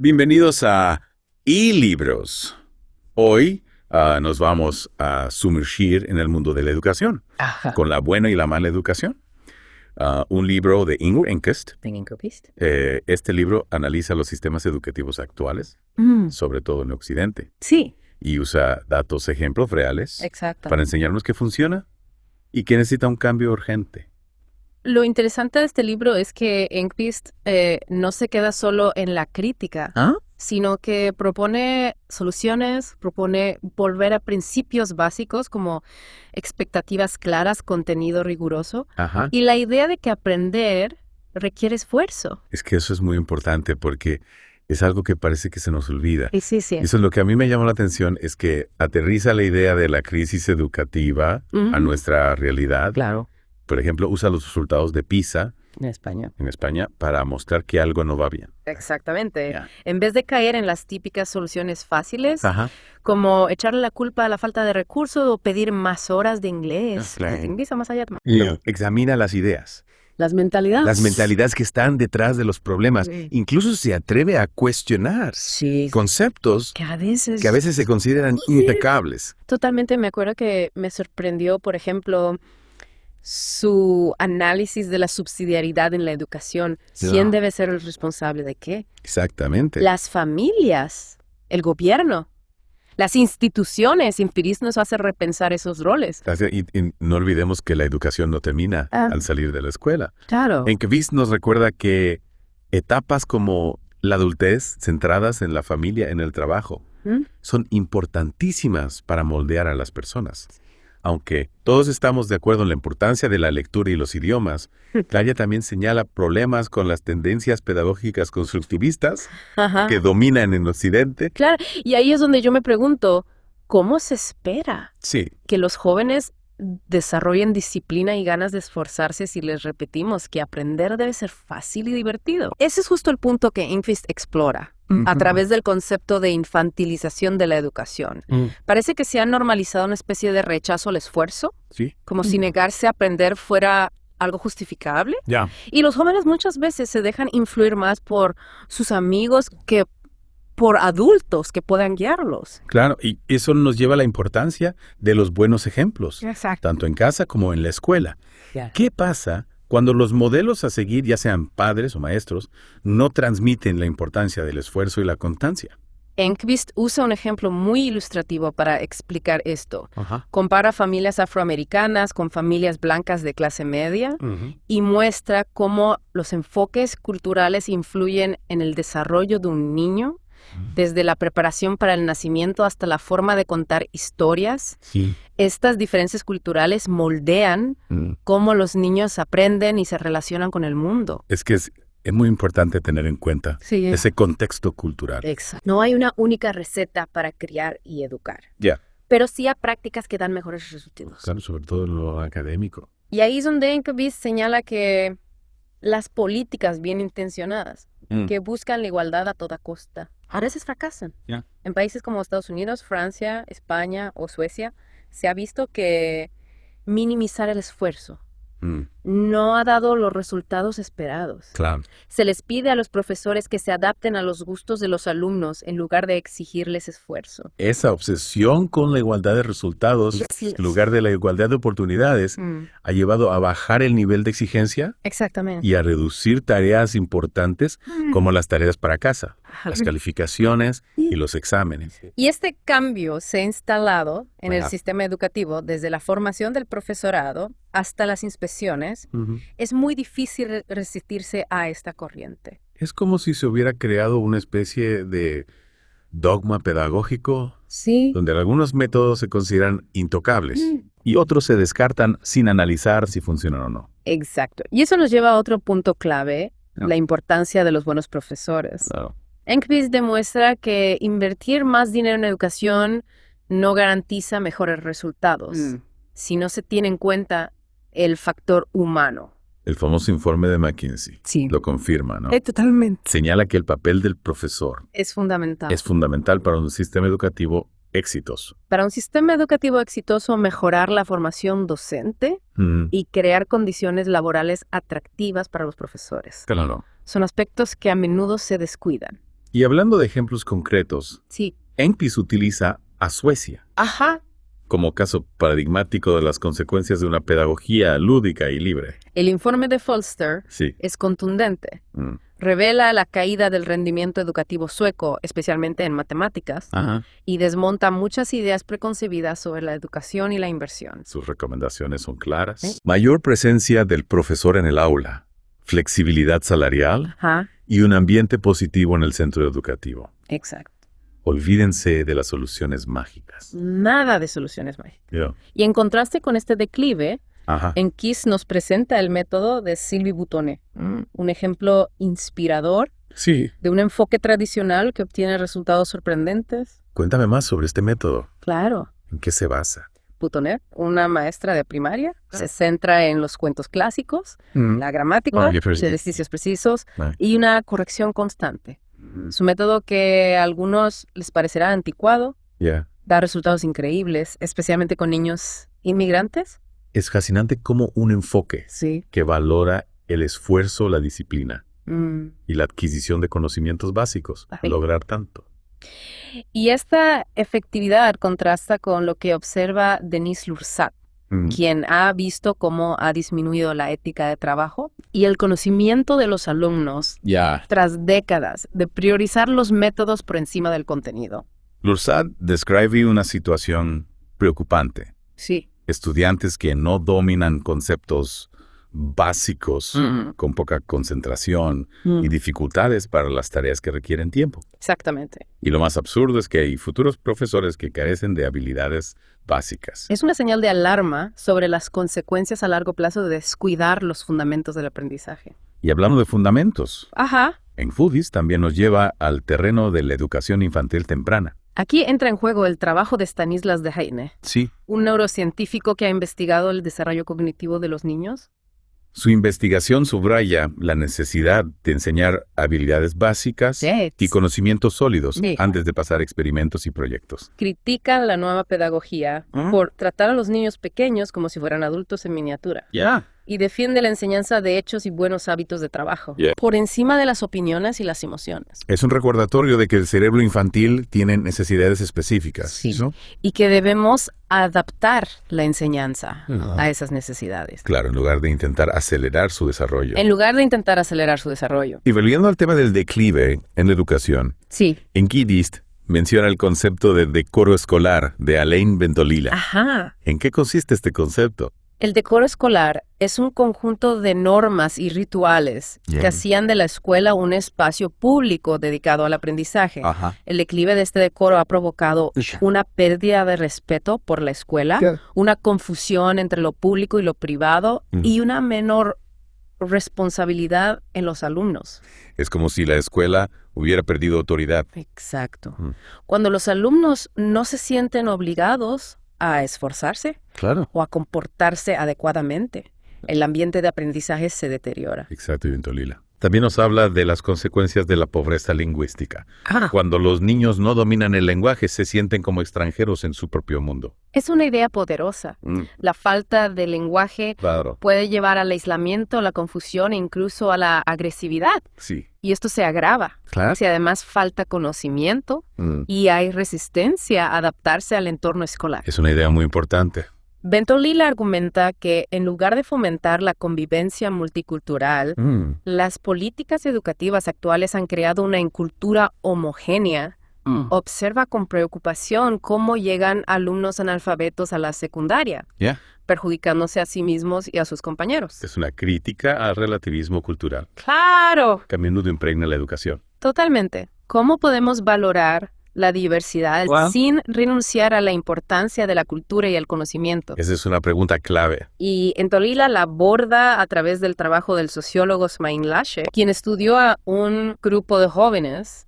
Bienvenidos a eLibros. Hoy nos vamos a sumergir en el mundo de la educación, Ajá. con la buena y la mala educación. Un libro de Ingrid Enquist. Este libro analiza los sistemas educativos actuales, sobre todo en Occidente, Sí, y usa datos, ejemplos reales exacto. para enseñarnos qué funciona y que necesita un cambio urgente. Lo interesante de este libro es que Enquist no se queda solo en la crítica, ¿Ah? sino que propone soluciones, propone volver a principios básicos como expectativas claras, contenido riguroso, Ajá. y la idea de que aprender requiere esfuerzo. Es que eso es muy importante porque es algo que parece que se nos olvida. Y sí. Eso es lo que a mí me llamó la atención, es que aterriza la idea de la crisis educativa a nuestra realidad. Claro, Por ejemplo, usa los resultados de PISA en España. en España para mostrar que algo no va bien. Exactamente. Ya. En vez de caer en las típicas soluciones fáciles, Ajá. como echarle la culpa a la falta de recursos o pedir más horas de inglés. Claro. Inglés más allá. Examina las ideas, Las mentalidades. las mentalidades que están detrás de los problemas. Sí. Incluso se atreve a cuestionar Sí. conceptos Que a veces. que a veces se consideran impecables. Totalmente, me acuerdo que me sorprendió, por ejemplo, su análisis de la subsidiariedad en la educación. ¿Quién Ya. debe ser el responsable de qué? Exactamente. Las familias, el gobierno, las instituciones. Infeliz nos hace repensar esos roles. Y no olvidemos que la educación no termina al salir de la escuela. Claro. Enquist nos recuerda que etapas como la adultez, centradas en la familia, en el trabajo, son importantísimas para moldear a las personas. Aunque todos estamos de acuerdo en la importancia de la lectura y los idiomas, Clara también señala problemas con las tendencias pedagógicas constructivistas Ajá. que dominan en Occidente. Claro, y ahí es donde yo me pregunto, ¿cómo se espera Sí, que los jóvenes desarrollen disciplina y ganas de esforzarse si les repetimos que aprender debe ser fácil y divertido? Ese es justo el punto que Enquist explora a través del concepto de infantilización de la educación. Parece que se ha normalizado una especie de rechazo al esfuerzo, sí. como si negarse a aprender fuera algo justificable. Ya. Y los jóvenes muchas veces se dejan influir más por sus amigos que por adultos que puedan guiarlos. Claro, y eso nos lleva a la importancia de los buenos ejemplos, Exacto. tanto en casa como en la escuela. Ya. ¿Qué pasa cuando los modelos a seguir, ya sean padres o maestros, no transmiten la importancia del esfuerzo y la constancia? Enquist usa un ejemplo muy ilustrativo para explicar esto. Ajá. Compara familias afroamericanas con familias blancas de clase media y muestra cómo los enfoques culturales influyen en el desarrollo de un niño, desde la preparación para el nacimiento hasta la forma de contar historias. Sí. Estas diferencias culturales moldean cómo los niños aprenden y se relacionan con el mundo. Es que es muy importante tener en cuenta Sí. ese contexto cultural. Exacto. No hay una única receta para criar y educar, Ya. pero sí hay prácticas que dan mejores resultados. Claro, sobre todo en lo académico. Y ahí es donde Enquist señala que las políticas bien intencionadas que buscan la igualdad a toda costa a veces fracasan. Ya. En países como Estados Unidos, Francia, España o Suecia se ha visto que minimizar el esfuerzo no ha dado los resultados esperados. Claro. Se les pide a los profesores que se adapten a los gustos de los alumnos en lugar de exigirles esfuerzo. Esa obsesión con la igualdad de resultados, Así es. en lugar de la igualdad de oportunidades, ha llevado a bajar el nivel de exigencia Exactamente. y a reducir tareas importantes como las tareas para casa, las calificaciones y los exámenes. Y este cambio se ha instalado en el Ajá. sistema educativo desde la formación del profesorado hasta las inspecciones. Es muy difícil resistirse a esta corriente. Es como si se hubiera creado una especie de dogma pedagógico Sí. donde algunos métodos se consideran intocables y otros se descartan sin analizar si funcionan o no. Exacto. Y eso nos lleva a otro punto clave, No. la importancia de los buenos profesores. Claro. Enquist demuestra que invertir más dinero en educación no garantiza mejores resultados si no se tiene en cuenta el factor humano. El famoso informe de McKinsey Sí. lo confirma, ¿no? Totalmente. Señala que el papel del profesor Es fundamental. es fundamental para un sistema educativo exitoso. Para un sistema educativo exitoso, mejorar la formación docente y crear condiciones laborales atractivas para los profesores. Claro. Son aspectos que a menudo se descuidan. Y hablando de ejemplos concretos, Sí. Engqvist utiliza a Suecia Ajá. como caso paradigmático de las consecuencias de una pedagogía lúdica y libre. El informe de Folster Sí. es contundente. Mm. Revela la caída del rendimiento educativo sueco, especialmente en matemáticas, Ajá. y desmonta muchas ideas preconcebidas sobre la educación y la inversión. Sus recomendaciones son claras. Mayor presencia del profesor en el aula, flexibilidad salarial Ajá, y un ambiente positivo en el centro educativo. exacto. Olvídense de las soluciones mágicas. Nada de soluciones mágicas. Yeah. Y en contraste con este declive, Ajá. Engqvist nos presenta el método de Sylvie Boutonnet, un ejemplo inspirador Sí. de un enfoque tradicional que obtiene resultados sorprendentes. Cuéntame más sobre este método. Claro. ¿En qué se basa? Boutonnet, una maestra de primaria, se centra en los cuentos clásicos, la gramática, Ah, qué preciso. ejercicios precisos Ah. y una corrección constante. Su método, que a algunos les parecerá anticuado, Yeah. da resultados increíbles, especialmente con niños inmigrantes. Es fascinante cómo un enfoque Sí. que valora el esfuerzo, la disciplina Mm. y la adquisición de conocimientos básicos, Ay. lograr tanto. Y esta efectividad contrasta con lo que observa Denis Lursat, quien ha visto cómo ha disminuido la ética de trabajo y el conocimiento de los alumnos Ya. tras décadas de priorizar los métodos por encima del contenido. Lursat describe una situación preocupante. Sí. Estudiantes que no dominan conceptos básicos, Mm. con poca concentración y dificultades para las tareas que requieren tiempo. Exactamente. Y lo más absurdo es que hay futuros profesores que carecen de habilidades básicas. Es una señal de alarma sobre las consecuencias a largo plazo de descuidar los fundamentos del aprendizaje. Y hablando de fundamentos, Ajá. en Foodies también nos lleva al terreno de la educación infantil temprana. Aquí entra en juego el trabajo de Stanislas Dehaene, Sí. un neurocientífico que ha investigado el desarrollo cognitivo de los niños. Su investigación subraya la necesidad de enseñar habilidades básicas Sí. y conocimientos sólidos Sí. antes de pasar experimentos y proyectos. Critica la nueva pedagogía por tratar a los niños pequeños como si fueran adultos en miniatura. Ya. Y defiende la enseñanza de hechos y buenos hábitos de trabajo, Yeah. por encima de las opiniones y las emociones. Es un recordatorio de que el cerebro infantil tiene necesidades específicas. Sí. ¿No? Y que debemos adaptar la enseñanza a esas necesidades, Claro, en lugar de intentar acelerar su desarrollo. en lugar de intentar acelerar su desarrollo. Y volviendo al tema del declive en la educación, Sí. Engqvist menciona el concepto de decoro escolar de Alain Bentolila. Ajá. ¿En qué consiste este concepto? El decoro escolar es un conjunto de normas y rituales que hacían de la escuela un espacio público dedicado al aprendizaje. Ajá. El declive de este decoro ha provocado una pérdida de respeto por la escuela, una confusión entre lo público y lo privado y una menor responsabilidad en los alumnos. Es como si la escuela hubiera perdido autoridad. Exacto. Cuando los alumnos no se sienten obligados a esforzarse Claro. o a comportarse adecuadamente, el ambiente de aprendizaje se deteriora. Exacto, y Bentolila. También nos habla de las consecuencias de la pobreza lingüística. Cuando los niños no dominan el lenguaje, se sienten como extranjeros en su propio mundo. Es una idea poderosa. La falta de lenguaje Claro. puede llevar al aislamiento, a la confusión e incluso a la agresividad. Sí. Y esto se agrava Claro. si además falta conocimiento y hay resistencia a adaptarse al entorno escolar. Es una idea muy importante. Bentolila argumenta que en lugar de fomentar la convivencia multicultural, las políticas educativas actuales han creado una incultura homogénea. Observa con preocupación cómo llegan alumnos analfabetos a la secundaria, Ya. perjudicándose a sí mismos y a sus compañeros. Es una crítica al relativismo cultural, ¡Claro! que a menudo impregna la educación. Totalmente. ¿Cómo podemos valorar la diversidad sin renunciar a la importancia de la cultura y el conocimiento? Esa es una pregunta clave. Y Bentolila la aborda a través del trabajo del sociólogo Smail Lashe, quien estudió a un grupo de jóvenes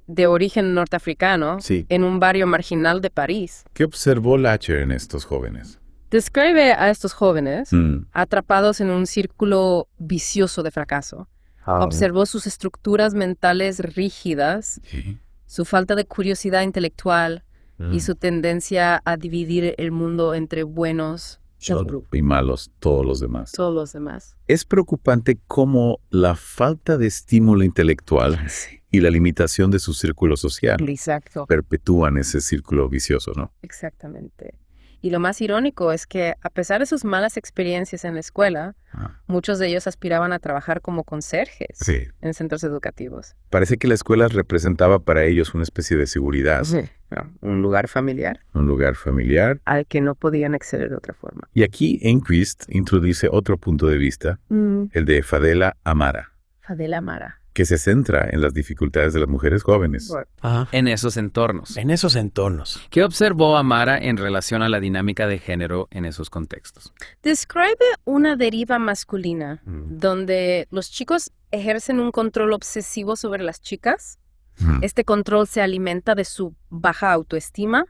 de origen norteafricano Sí. en un barrio marginal de París. ¿Qué observó Lasher en estos jóvenes? Describe a estos jóvenes atrapados en un círculo vicioso de fracaso. Observó sus estructuras mentales rígidas, Sí. su falta de curiosidad intelectual y su tendencia a dividir el mundo entre buenos Y malos todos los demás. todos los demás. Es preocupante cómo la falta de estímulo intelectual y la limitación de su círculo social Exacto. perpetúan ese círculo vicioso, ¿no? Exactamente. Y lo más irónico es que, a pesar de sus malas experiencias en la escuela, muchos de ellos aspiraban a trabajar como conserjes Sí. en centros educativos. Parece que la escuela representaba para ellos una especie de seguridad, Un lugar familiar un lugar familiar. al que no podían acceder de otra forma. Y aquí Enquist introduce otro punto de vista, el de Fadela Amara, Fadela Mara. que se centra en las dificultades de las mujeres jóvenes. En esos entornos. En esos entornos. ¿Qué observó Amara en relación a la dinámica de género en esos contextos? Describe una deriva masculina donde los chicos ejercen un control obsesivo sobre las chicas. Este control se alimenta de su baja autoestima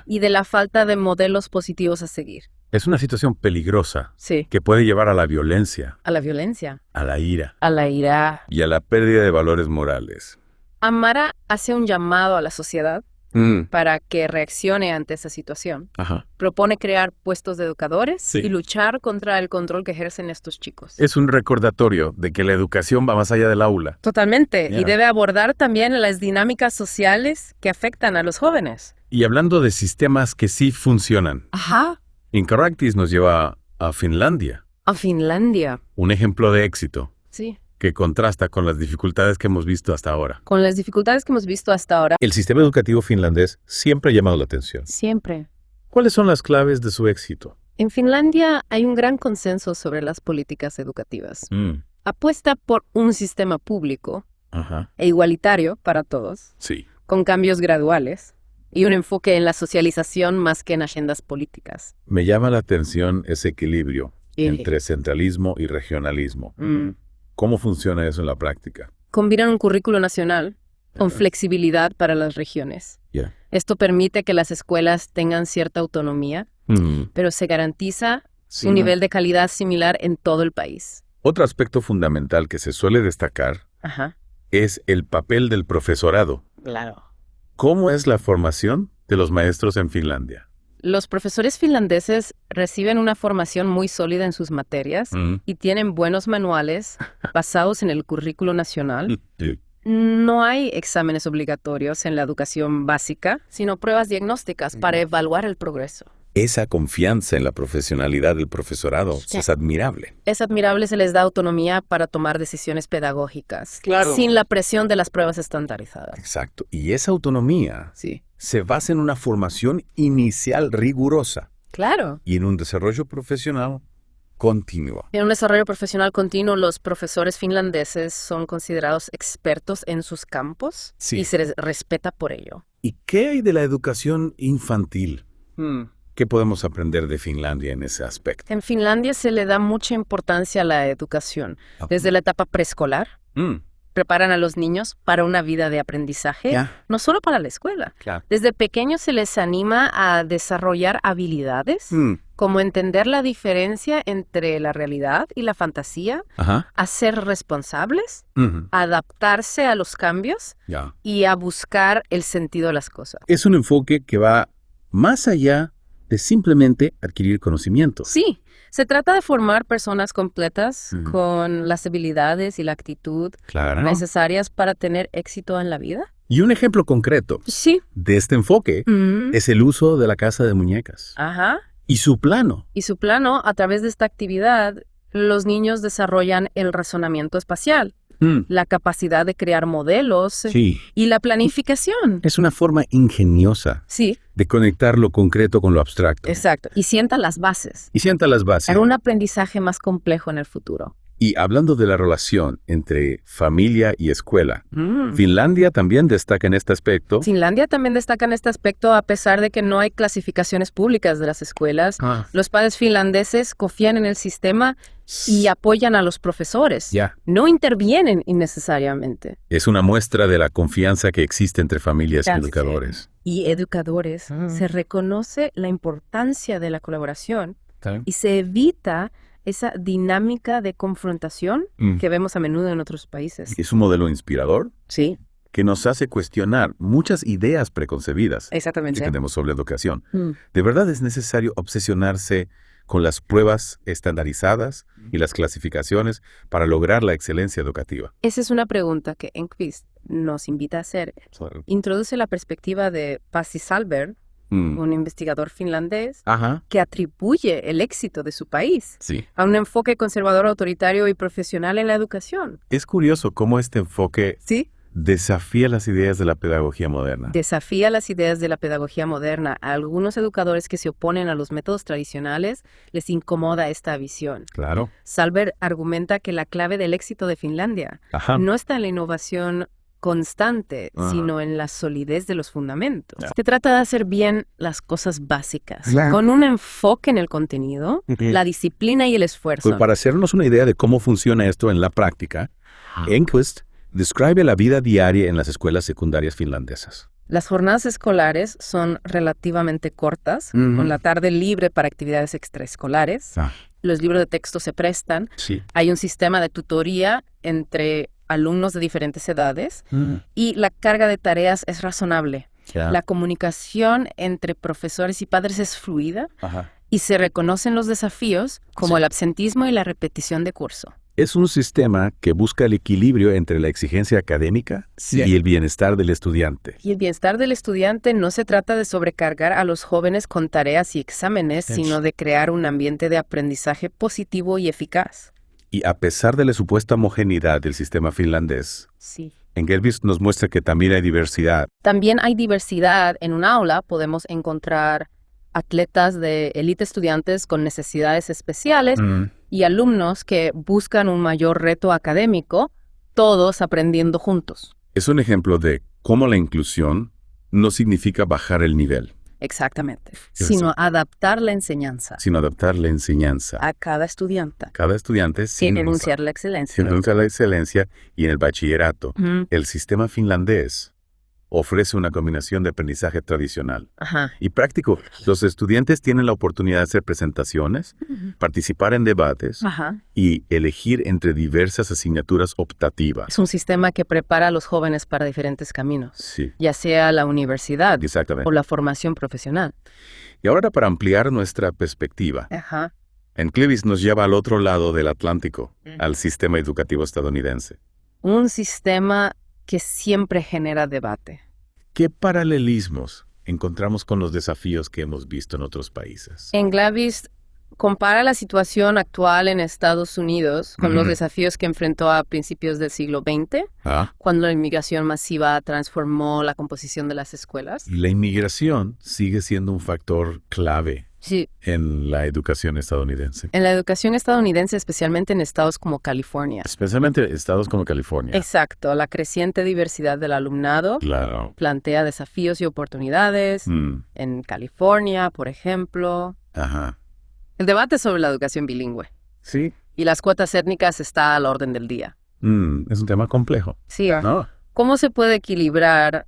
y de la falta de modelos positivos a seguir. Es una situación peligrosa Sí. que puede llevar a la violencia, A la violencia, a la ira a la ira. y a la pérdida de valores morales. Amara hace un llamado a la sociedad para que reaccione ante esa situación. Ajá. Propone crear puestos de educadores Sí. y luchar contra el control que ejercen estos chicos. Es un recordatorio de que la educación va más allá del aula. Totalmente. Yeah. Y debe abordar también las dinámicas sociales que afectan a los jóvenes. Y hablando de sistemas que sí funcionan, Ajá. Incaractis nos lleva a Finlandia, A Finlandia. un ejemplo de éxito Sí. que contrasta con las dificultades que hemos visto hasta ahora. Con las dificultades que hemos visto hasta ahora. El sistema educativo finlandés siempre ha llamado la atención. Siempre. ¿Cuáles son las claves de su éxito? En Finlandia hay un gran consenso sobre las políticas educativas. Apuesta por un sistema público Ajá. e igualitario para todos, Sí. con cambios graduales y un enfoque en la socialización más que en agendas políticas. Me llama la atención ese equilibrio Y- entre centralismo y regionalismo. ¿Cómo funciona eso en la práctica? Combinan un currículo nacional con flexibilidad para las regiones. Ya. Esto permite que las escuelas tengan cierta autonomía, pero se garantiza Sí, un ¿no? nivel de calidad similar en todo el país. Otro aspecto fundamental que se suele destacar Ajá. es el papel del profesorado. Claro. ¿Cómo es la formación de los maestros en Finlandia? Los profesores finlandeses reciben una formación muy sólida en sus materias y tienen buenos manuales basados en el currículo nacional. Sí. No hay exámenes obligatorios en la educación básica, sino pruebas diagnósticas para evaluar el progreso. Esa confianza en la profesionalidad del profesorado Sí. es admirable. Es admirable, se les da autonomía para tomar decisiones pedagógicas, Claro. sin la presión de las pruebas estandarizadas. Exacto. Y esa autonomía Sí. se basa en una formación inicial rigurosa Claro. y en un desarrollo profesional continuo. En un desarrollo profesional continuo, los profesores finlandeses son considerados expertos en sus campos Sí. y se les respeta por ello. ¿Y qué hay de la educación infantil? ¿Qué podemos aprender de Finlandia en ese aspecto? En Finlandia se le da mucha importancia a la educación. Desde la etapa preescolar, preparan a los niños para una vida de aprendizaje, Ya. no solo para la escuela. Claro. Desde pequeños se les anima a desarrollar habilidades, como entender la diferencia entre la realidad y la fantasía, Ajá. a ser responsables, a adaptarse a los cambios Ya. y a buscar el sentido de las cosas. Es un enfoque que va más allá de simplemente adquirir conocimientos. Sí, se trata de formar personas completas Ujú. con las habilidades y la actitud Claro. necesarias para tener éxito en la vida. Y un ejemplo concreto Sí. de este enfoque es el uso de la casa de muñecas Ajá. y su plano. Y su plano, a través de esta actividad, los niños desarrollan el razonamiento espacial, la capacidad de crear modelos Sí. y la planificación. Es una forma ingeniosa Sí, de conectar lo concreto con lo abstracto. exacto. Y sienta las bases Y sienta las bases. en un aprendizaje más complejo en el futuro. Y hablando de la relación entre familia y escuela, Finlandia también destaca en este aspecto. Finlandia también destaca en este aspecto, a pesar de que no hay clasificaciones públicas de las escuelas. Los padres finlandeses confían en el sistema y apoyan a los profesores. Ya. No intervienen innecesariamente. Es una muestra de la confianza que existe entre familias y Ya sé. educadores. Y educadores, se reconoce la importancia de la colaboración ¿Está bien? y se evita esa dinámica de confrontación que vemos a menudo en otros países. Es un modelo inspirador Sí, que nos hace cuestionar muchas ideas preconcebidas que exactamente. tenemos sobre educación. Mm. ¿De verdad es necesario obsesionarse con las pruebas estandarizadas y las clasificaciones para lograr la excelencia educativa. Esa es una pregunta que Enquist nos invita a hacer. Introduce la perspectiva de Pasi Sahlberg, un investigador finlandés, que atribuye el éxito de su país a un enfoque conservador, autoritario y profesional en la educación. Es curioso cómo este enfoque desafía las ideas de la pedagogía moderna. Desafía las ideas de la pedagogía moderna. A algunos educadores que se oponen a los métodos tradicionales les incomoda esta visión. Claro. Sahlberg argumenta que la clave del éxito de Finlandia no está en la innovación constante, sino en la solidez de los fundamentos. Se trata de hacer bien las cosas básicas, con un enfoque en el contenido, la disciplina y el esfuerzo. Pues para hacernos una idea de cómo funciona esto en la práctica, Enquist describe la vida diaria en las escuelas secundarias finlandesas. Las jornadas escolares son relativamente cortas, con la tarde libre para actividades extraescolares. Los libros de texto se prestan. Hay un sistema de tutoría entre alumnos de diferentes edades y la carga de tareas es razonable. La comunicación entre profesores y padres es fluida y se reconocen los desafíos como el absentismo y la repetición de curso. Es un sistema que busca el equilibrio entre la exigencia académica y el bienestar del estudiante. Y el bienestar del estudiante no se trata de sobrecargar a los jóvenes con tareas y exámenes, sino de crear un ambiente de aprendizaje positivo y eficaz. Y a pesar de la supuesta homogeneidad del sistema finlandés, Enquist nos muestra que también hay diversidad. También hay diversidad. En un aula podemos encontrar atletas de élite, estudiantes con necesidades especiales y alumnos que buscan un mayor reto académico, todos aprendiendo juntos. Es un ejemplo de cómo la inclusión no significa bajar el nivel. Exactamente. Sino adaptar la enseñanza. A cada estudiante. Sin renunciar a la excelencia. Sin renunciar a la excelencia. Y en el bachillerato, el sistema finlandés ofrece una combinación de aprendizaje tradicional y práctico. Los estudiantes tienen la oportunidad de hacer presentaciones, participar en debates y elegir entre diversas asignaturas optativas. Es un sistema que prepara a los jóvenes para diferentes caminos, ya sea la universidad o la formación profesional. Y ahora, para ampliar nuestra perspectiva, Enquist nos lleva al otro lado del Atlántico, al sistema educativo estadounidense. Un sistema que siempre genera debate. ¿Qué paralelismos encontramos con los desafíos que hemos visto en otros países? Enquist compara la situación actual en Estados Unidos con los desafíos que enfrentó a principios del siglo XX, cuando la inmigración masiva transformó la composición de las escuelas. La inmigración sigue siendo un factor clave en la educación estadounidense. En la educación estadounidense, especialmente en estados como California. Exacto. La creciente diversidad del alumnado plantea desafíos y oportunidades. En California, por ejemplo. El debate sobre la educación bilingüe. Y las cuotas étnicas está a la orden del día. Es un tema complejo. ¿Cómo se puede equilibrar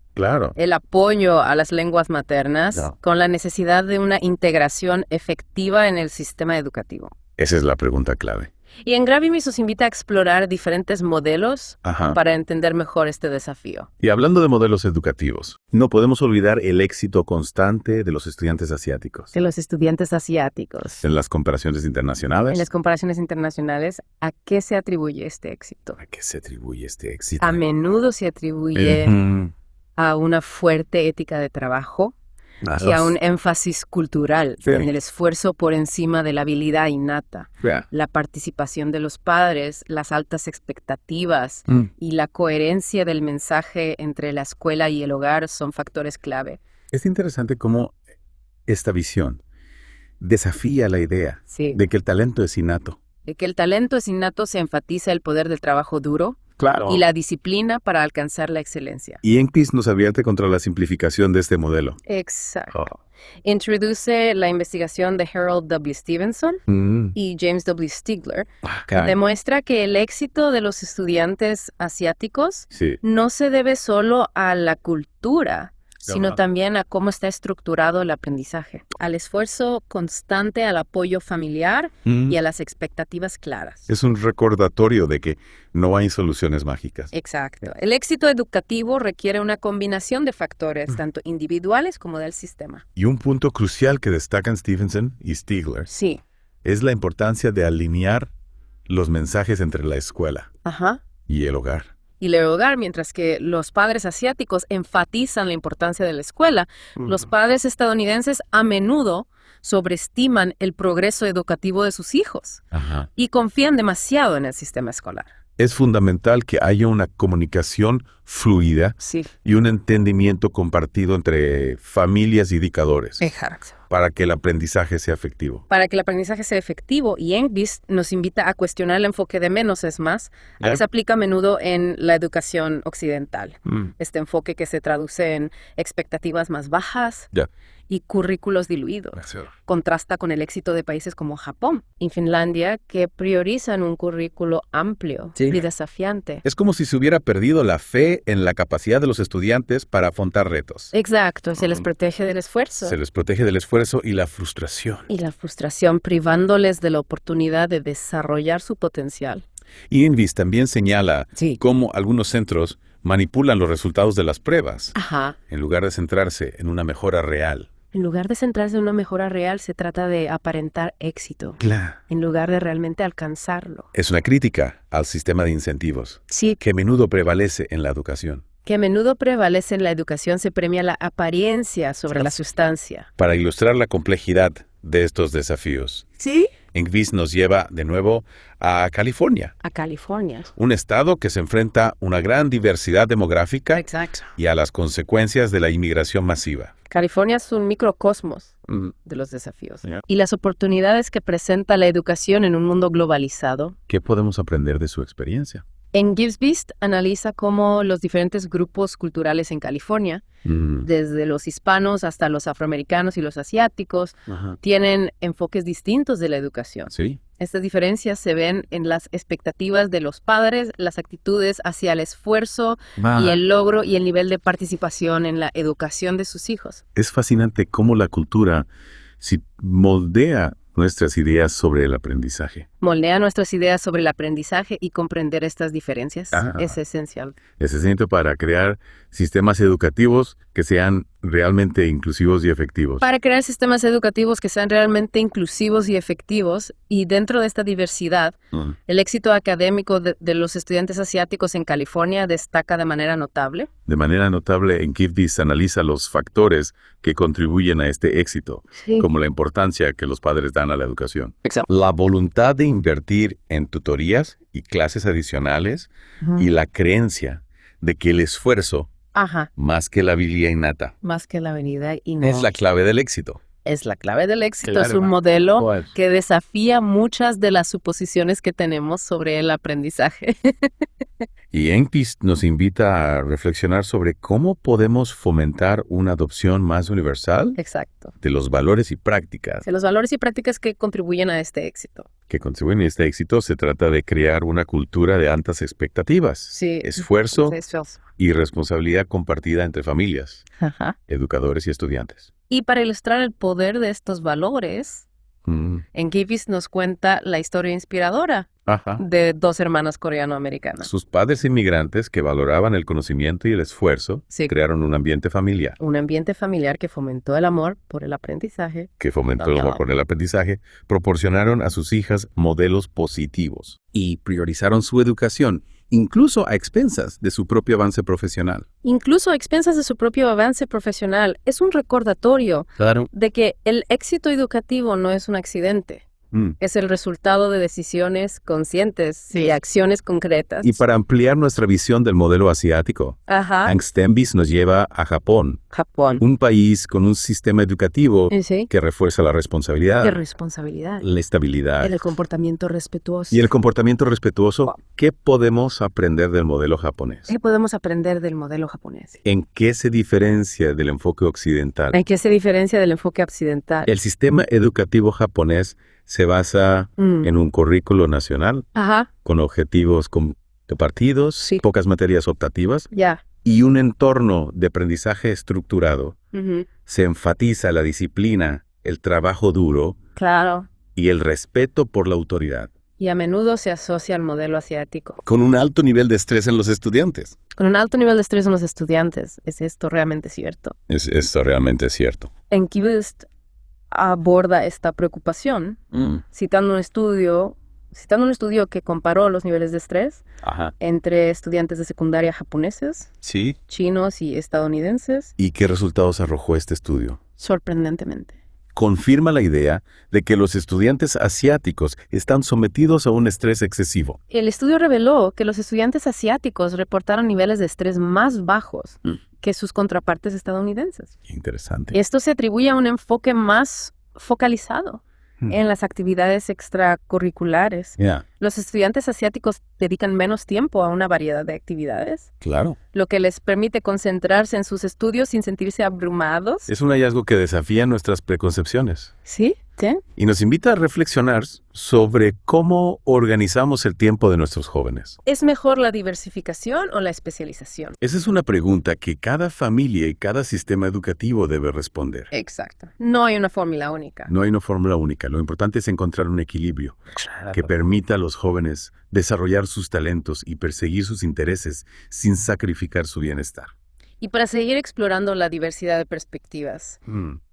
el apoyo a las lenguas maternas con la necesidad de una integración efectiva en el sistema educativo? Esa es la pregunta clave. Y en Gravimis nos invita a explorar diferentes modelos para entender mejor este desafío. Y hablando de modelos educativos, no podemos olvidar el éxito constante de los estudiantes asiáticos. En las comparaciones internacionales. ¿A qué se atribuye este éxito? A menudo se atribuye a una fuerte ética de trabajo y a un énfasis cultural en el esfuerzo por encima de la habilidad innata. La participación de los padres, las altas expectativas y la coherencia del mensaje entre la escuela y el hogar son factores clave. Es interesante cómo esta visión desafía la idea de que el talento es innato. Se enfatiza el poder del trabajo duro y la disciplina para alcanzar la excelencia. Y Enquist nos advierte contra la simplificación de este modelo. Exacto. Introduce la investigación de Harold W. Stevenson y James W. Stigler. Demuestra que el éxito de los estudiantes asiáticos no se debe solo a la cultura, sino también a cómo está estructurado el aprendizaje, al esfuerzo constante, al apoyo familiar y a las expectativas claras. Es un recordatorio de que no hay soluciones mágicas. Exacto. El éxito educativo requiere una combinación de factores, tanto individuales como del sistema. Y un punto crucial que destacan Stevenson y Stigler es la importancia de alinear los mensajes entre la escuela Ajá. y el hogar. Y el hogar, mientras que los padres asiáticos enfatizan la importancia de la escuela, los padres estadounidenses a menudo sobreestiman el progreso educativo de sus hijos Ajá. y confían demasiado en el sistema escolar. Es fundamental que haya una comunicación fluida Sí. y un entendimiento compartido entre familias y educadores Exacto. para que el aprendizaje sea efectivo. Para que el aprendizaje sea efectivo, y Engqvist nos invita a cuestionar el enfoque de menos es más, que se aplica a menudo en la educación occidental. Este enfoque que se traduce en expectativas más bajas Ya. y currículos diluidos. Contrasta con el éxito de países como Japón y Finlandia, que priorizan un currículo amplio Sí. y desafiante. Es como si se hubiera perdido la fe en la capacidad de los estudiantes para afrontar retos. Exacto, se les protege del esfuerzo. Se les protege del esfuerzo y la frustración. Y la frustración privándoles de la oportunidad de desarrollar su potencial. Y Engqvist también señala Sí. cómo algunos centros manipulan los resultados de las pruebas Ajá. En lugar de centrarse en una mejora real. En lugar de centrarse en una mejora real, se trata de aparentar éxito, Claro. en lugar de realmente alcanzarlo. Es una crítica al sistema de incentivos Sí, que a menudo prevalece en la educación. que a menudo prevalece en la educación, se premia la apariencia sobre la sustancia. Para ilustrar la complejidad de estos desafíos, Sí. Engqvist nos lleva de nuevo a California, A California. un estado que se enfrenta a una gran diversidad demográfica Exacto. y a las consecuencias de la inmigración masiva. California es un microcosmos de los desafíos. Y las oportunidades que presenta la educación en un mundo globalizado. ¿Qué podemos aprender de su experiencia? Engqvist analiza cómo los diferentes grupos culturales en California, desde los hispanos hasta los afroamericanos y los asiáticos, Ajá. tienen enfoques distintos de la educación. Sí. Estas diferencias se ven en las expectativas de los padres, las actitudes hacia el esfuerzo y el logro y el nivel de participación en la educación de sus hijos. Es fascinante cómo la cultura moldea nuestras ideas sobre el aprendizaje. Moldea nuestras ideas sobre el aprendizaje y comprender estas diferencias es esencial. Es esencial para crear sistemas educativos que sean realmente inclusivos y efectivos. Para crear sistemas educativos que sean realmente inclusivos y efectivos, y dentro de esta diversidad, el éxito académico de los estudiantes asiáticos en California destaca de manera notable. De manera notable, Engqvist analiza los factores que contribuyen a este éxito, como la importancia que los padres dan a la educación. La voluntad de invertir en tutorías y clases adicionales y la creencia de que el esfuerzo, más que la habilidad innata, Más que la habilidad es la clave del éxito. Es la clave del éxito, Claro. es un modelo Pues. que desafía muchas de las suposiciones que tenemos sobre el aprendizaje. Y Engqvist nos invita a reflexionar sobre cómo podemos fomentar una adopción más universal Exacto. de los valores y prácticas De los valores y prácticas que contribuyen a este éxito. que contribuyen a este éxito. Se trata de crear una cultura de altas expectativas, Sí. esfuerzo Esfuerzo. y responsabilidad compartida entre familias, Ajá. educadores y estudiantes. Y para ilustrar el poder de estos valores, Engqvist nos cuenta la historia inspiradora Ajá. de dos hermanas coreano-americanas. Sus padres inmigrantes que valoraban el conocimiento y el esfuerzo Sí. crearon un ambiente familiar Un ambiente familiar que fomentó el amor por el aprendizaje. que fomentó el amor por el aprendizaje, proporcionaron a sus hijas modelos positivos Y priorizaron su educación, incluso a expensas de su propio avance profesional. Incluso a expensas de su propio avance profesional, es un recordatorio Claro. de que el éxito educativo no es un accidente. Es el resultado de decisiones conscientes y acciones concretas. Y para ampliar nuestra visión del modelo asiático, Ajá. Engqvist nos lleva a Japón, Japón. un país con un sistema educativo Sí. que refuerza la responsabilidad, Qué responsabilidad. la estabilidad El comportamiento respetuoso. y el comportamiento respetuoso. ¿Qué podemos aprender del modelo japonés? ¿Qué podemos aprender del modelo japonés? ¿En qué se diferencia del enfoque occidental? ¿En qué se diferencia del enfoque occidental? El sistema educativo japonés se basa en un currículo nacional Ajá. con objetivos compartidos, Sí. pocas materias optativas Ya. y un entorno de aprendizaje estructurado. Ujú. Se enfatiza la disciplina, el trabajo duro Claro. y el respeto por la autoridad. Y a menudo se asocia al modelo asiático. Con un alto nivel de estrés en los estudiantes. Con un alto nivel de estrés en los estudiantes. ¿Es esto realmente cierto? Esto realmente es cierto. Engqvist aborda esta preocupación, citando un estudio que comparó los niveles de estrés entre estudiantes de secundaria japoneses, Sí. chinos y estadounidenses. ¿Y qué resultados arrojó este estudio? Sorprendentemente. Confirma la idea de que los estudiantes asiáticos están sometidos a un estrés excesivo. El estudio reveló que los estudiantes asiáticos reportaron niveles de estrés más bajos que sus contrapartes estadounidenses. Interesante. Esto se atribuye a un enfoque más focalizado en las actividades extracurriculares. Ya, Los estudiantes asiáticos dedican menos tiempo a una variedad de actividades, claro. lo que les permite concentrarse en sus estudios sin sentirse abrumados. Es un hallazgo que desafía nuestras preconcepciones ¿Sí? ¿Sí? y nos invita a reflexionar sobre cómo organizamos el tiempo de nuestros jóvenes. ¿Es mejor la diversificación o la especialización? Esa es una pregunta que cada familia y cada sistema educativo debe responder. Exacto. No hay una fórmula única. No hay una fórmula única. Lo importante es encontrar un equilibrio que permita a los jóvenes desarrollar sus talentos y perseguir sus intereses sin sacrificar su bienestar. Y para seguir explorando la diversidad de perspectivas,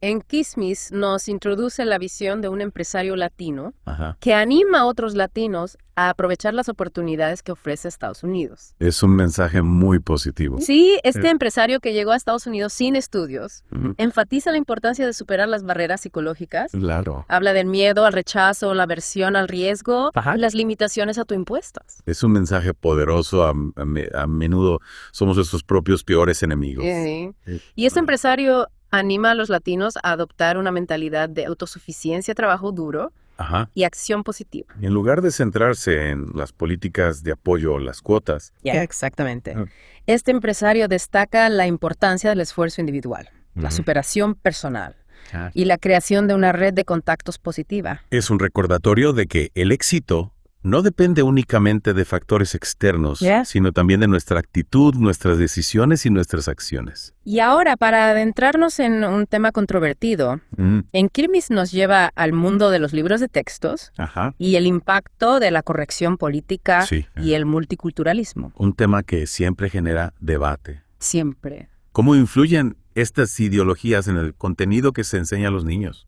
en Kismis nos introduce la visión de un empresario latino que anima a otros latinos a aprovechar las oportunidades que ofrece Estados Unidos. Es un mensaje muy positivo. Sí, este empresario que llegó a Estados Unidos sin estudios enfatiza la importancia de superar las barreras psicológicas. Claro. Habla del miedo al rechazo, la aversión al riesgo, las limitaciones a tus impuestos. Es un mensaje poderoso. A menudo somos nuestros propios peores enemigos. Y este empresario anima a los latinos a adoptar una mentalidad de autosuficiencia, trabajo duro y acción positiva. En lugar de centrarse en las políticas de apoyo o las cuotas. Exactamente. Este empresario destaca la importancia del esfuerzo individual, la superación personal y la creación de una red de contactos positiva. Es un recordatorio de que el éxito no depende únicamente de factores externos, sino también de nuestra actitud, nuestras decisiones y nuestras acciones. Y ahora, para adentrarnos en un tema controvertido, en Kismis nos lleva al mundo de los libros de textos y el impacto de la corrección política y el multiculturalismo. Un tema que siempre genera debate. Siempre. ¿Cómo influyen estas ideologías en el contenido que se enseña a los niños?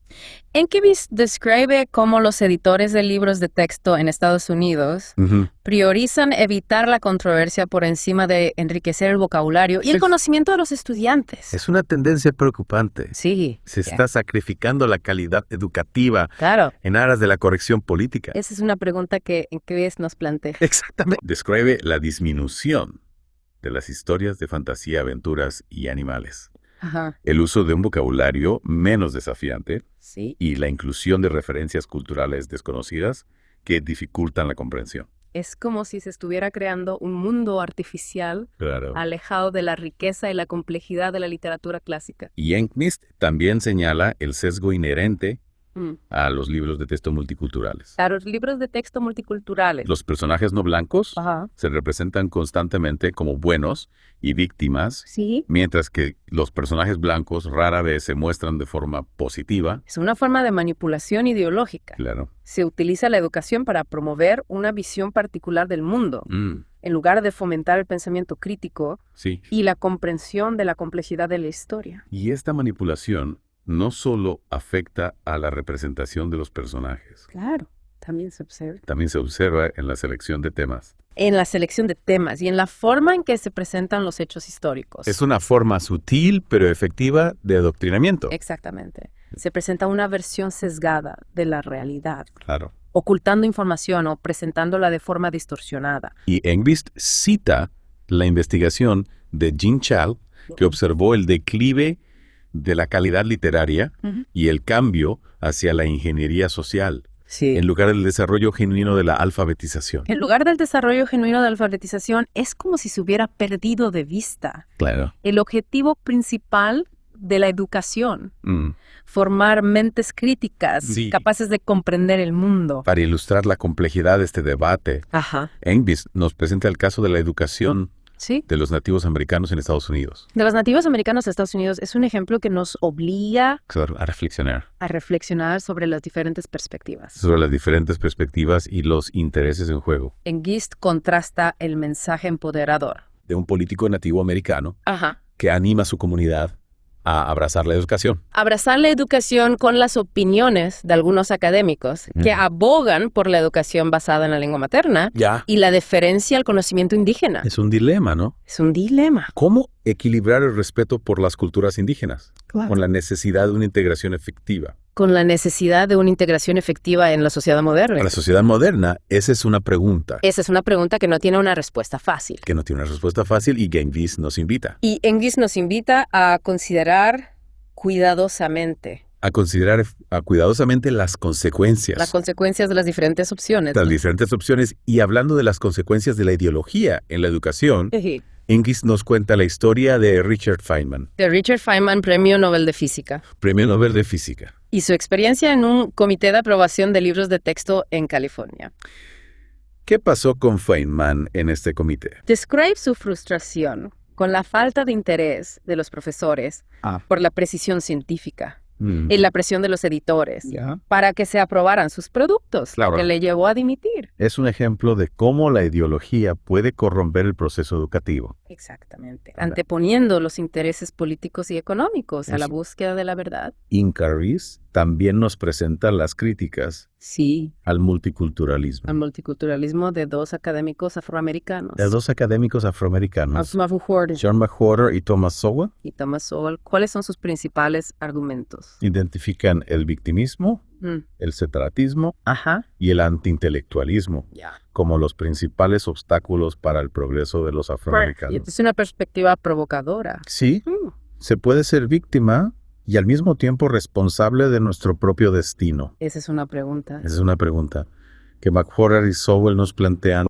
Kismis describe cómo los editores de libros de texto en Estados Unidos priorizan evitar la controversia por encima de enriquecer el vocabulario y el conocimiento de los estudiantes. Es una tendencia preocupante. Sí. Se está sacrificando la calidad educativa Claro. en aras de la corrección política. Esa es una pregunta que Kismis nos plantea. Exactamente. Describe la disminución de las historias de fantasía, aventuras y animales. El uso de un vocabulario menos desafiante y la inclusión de referencias culturales desconocidas que dificultan la comprensión. Es como si se estuviera creando un mundo artificial alejado de la riqueza y la complejidad de la literatura clásica. Y Kismis también señala el sesgo inherente a los libros de texto multiculturales. A los libros de texto multiculturales. Los personajes no blancos se representan constantemente como buenos y víctimas, mientras que los personajes blancos rara vez se muestran de forma positiva. Es una forma de manipulación ideológica. Claro. Se utiliza la educación para promover una visión particular del mundo, en lugar de fomentar el pensamiento crítico y la comprensión de la complejidad de la historia. Y esta manipulación no solo afecta a la representación de los personajes. Claro, también se observa. También se observa en la selección de temas. En la selección de temas y en la forma en que se presentan los hechos históricos. Es una forma sutil pero efectiva de adoctrinamiento. Exactamente. Se presenta una versión sesgada de la realidad. Claro. Ocultando información o presentándola de forma distorsionada. Y Kismis cita la investigación de Jean Chal, que observó el declive de la calidad literaria y el cambio hacia la ingeniería social, en lugar del desarrollo genuino de la alfabetización. En lugar del desarrollo genuino de la alfabetización, es como si se hubiera perdido de vista el objetivo principal de la educación. Formar mentes críticas, capaces de comprender el mundo. Para ilustrar la complejidad de este debate, Kismis nos presenta el caso de la educación de los nativos americanos en Estados Unidos. De los nativos americanos en Estados Unidos es un ejemplo que nos obliga a reflexionar. A reflexionar sobre las diferentes perspectivas. Sobre las diferentes perspectivas y los intereses en juego. Kismis contrasta el mensaje empoderador de un político nativo americano que anima a su comunidad a abrazar la educación. Abrazar la educación con las opiniones de algunos académicos que abogan por la educación basada en la lengua materna Ya. y la deferencia al conocimiento indígena. Es un dilema, ¿no? Es un dilema. ¿Cómo equilibrar el respeto por las culturas indígenas con la necesidad de una integración efectiva? Con la necesidad de una integración efectiva en la sociedad moderna. En la sociedad moderna, esa es una pregunta Esa es una pregunta que no tiene una respuesta fácil. que no tiene una respuesta fácil y Genghis nos invita Y Engis nos invita a considerar cuidadosamente a considerar cuidadosamente las consecuencias. las consecuencias de las diferentes opciones. Las diferentes opciones. Y hablando de las consecuencias de la ideología en la educación, De Genghis nos cuenta la historia de Richard Feynman, Richard Feynman, Premio Nobel de Física, Premio Nobel de Física. y su experiencia en un comité de aprobación de libros de texto en California. ¿Qué pasó con Feynman en este comité? Describe su frustración con la falta de interés de los profesores por la precisión científica y la presión de los editores para que se aprobaran sus productos, Claro. que le llevó a dimitir. Es un ejemplo de cómo la ideología puede corromper el proceso educativo. Exactamente. Anteponiendo los intereses políticos y económicos a la Eso. búsqueda de la verdad. Incaris también nos presenta las críticas Sí, al multiculturalismo al multiculturalismo de dos académicos afroamericanos. de dos académicos afroamericanos, Osman Foucault John McWhorter y Thomas Sowell. y Thomas Sowell. ¿Cuáles son sus principales argumentos? Identifican el victimismo, el separatismo Ajá. y el antiintelectualismo Ya. como los principales obstáculos para el progreso de los afroamericanos. Es una perspectiva provocadora. Sí, se puede ser víctima y al mismo tiempo responsable de nuestro propio destino. Esa es una pregunta. Esa es una pregunta que McWhorter y Sowell nos plantean.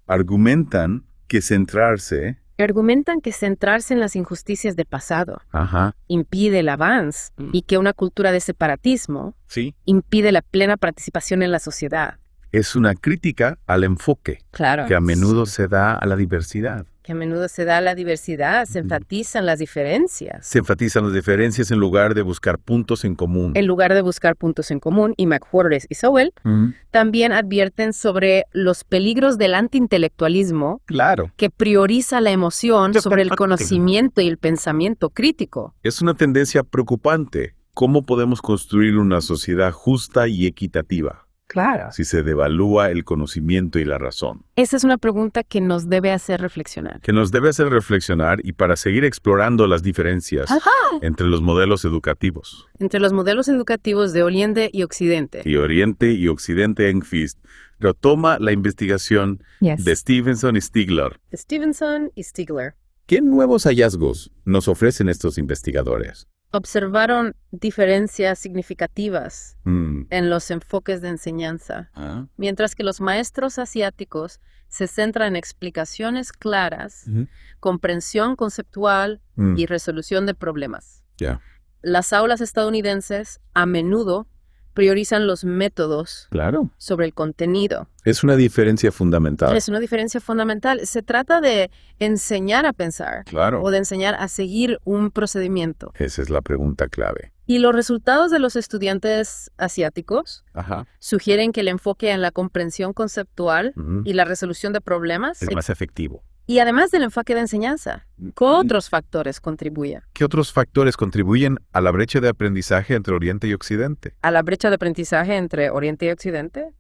Argumentan que centrarse Argumentan que centrarse en las injusticias del pasado Ajá. impide el avance y que una cultura de separatismo Sí. impide la plena participación en la sociedad. Es una crítica al enfoque Claro. que a menudo se da a la diversidad. Que a menudo se da la diversidad, se enfatizan las diferencias, Se enfatizan las diferencias en lugar de buscar puntos en común. en lugar de buscar puntos en común. Y McWhorter y Sowell también advierten sobre los peligros del antiintelectualismo Claro. que prioriza la emoción sobre el conocimiento y el pensamiento crítico. Es una tendencia preocupante. ¿Cómo podemos construir una sociedad justa y equitativa Claro. si se devalúa el conocimiento y la razón? Esa es una pregunta que nos debe hacer reflexionar. Que nos debe hacer reflexionar y para seguir explorando las diferencias entre los modelos educativos. Entre los modelos educativos de Oriente y Occidente. Y Oriente y Occidente Engfist retoma la investigación de Stevenson y Stigler. Stevenson y Stigler ¿Qué nuevos hallazgos nos ofrecen estos investigadores? observaron diferencias significativas Mm. en los enfoques de enseñanza, Ah. mientras que los maestros asiáticos se centran en explicaciones claras, comprensión conceptual Mm. y resolución de problemas. Ya. Las aulas estadounidenses a menudo priorizan los métodos Claro. sobre el contenido. Es una diferencia fundamental. Es una diferencia fundamental. Se trata de enseñar a pensar Claro. o de enseñar a seguir un procedimiento. Esa es la pregunta clave. Y los resultados de los estudiantes asiáticos Ajá. sugieren que el enfoque en la comprensión conceptual Ujú. y la resolución de problemas, Es más efectivo. y además del enfoque de enseñanza, ¿qué otros factores contribuyen ¿Qué otros factores contribuyen a la brecha de aprendizaje entre Oriente y Occidente? a la brecha de aprendizaje entre Oriente y Occidente?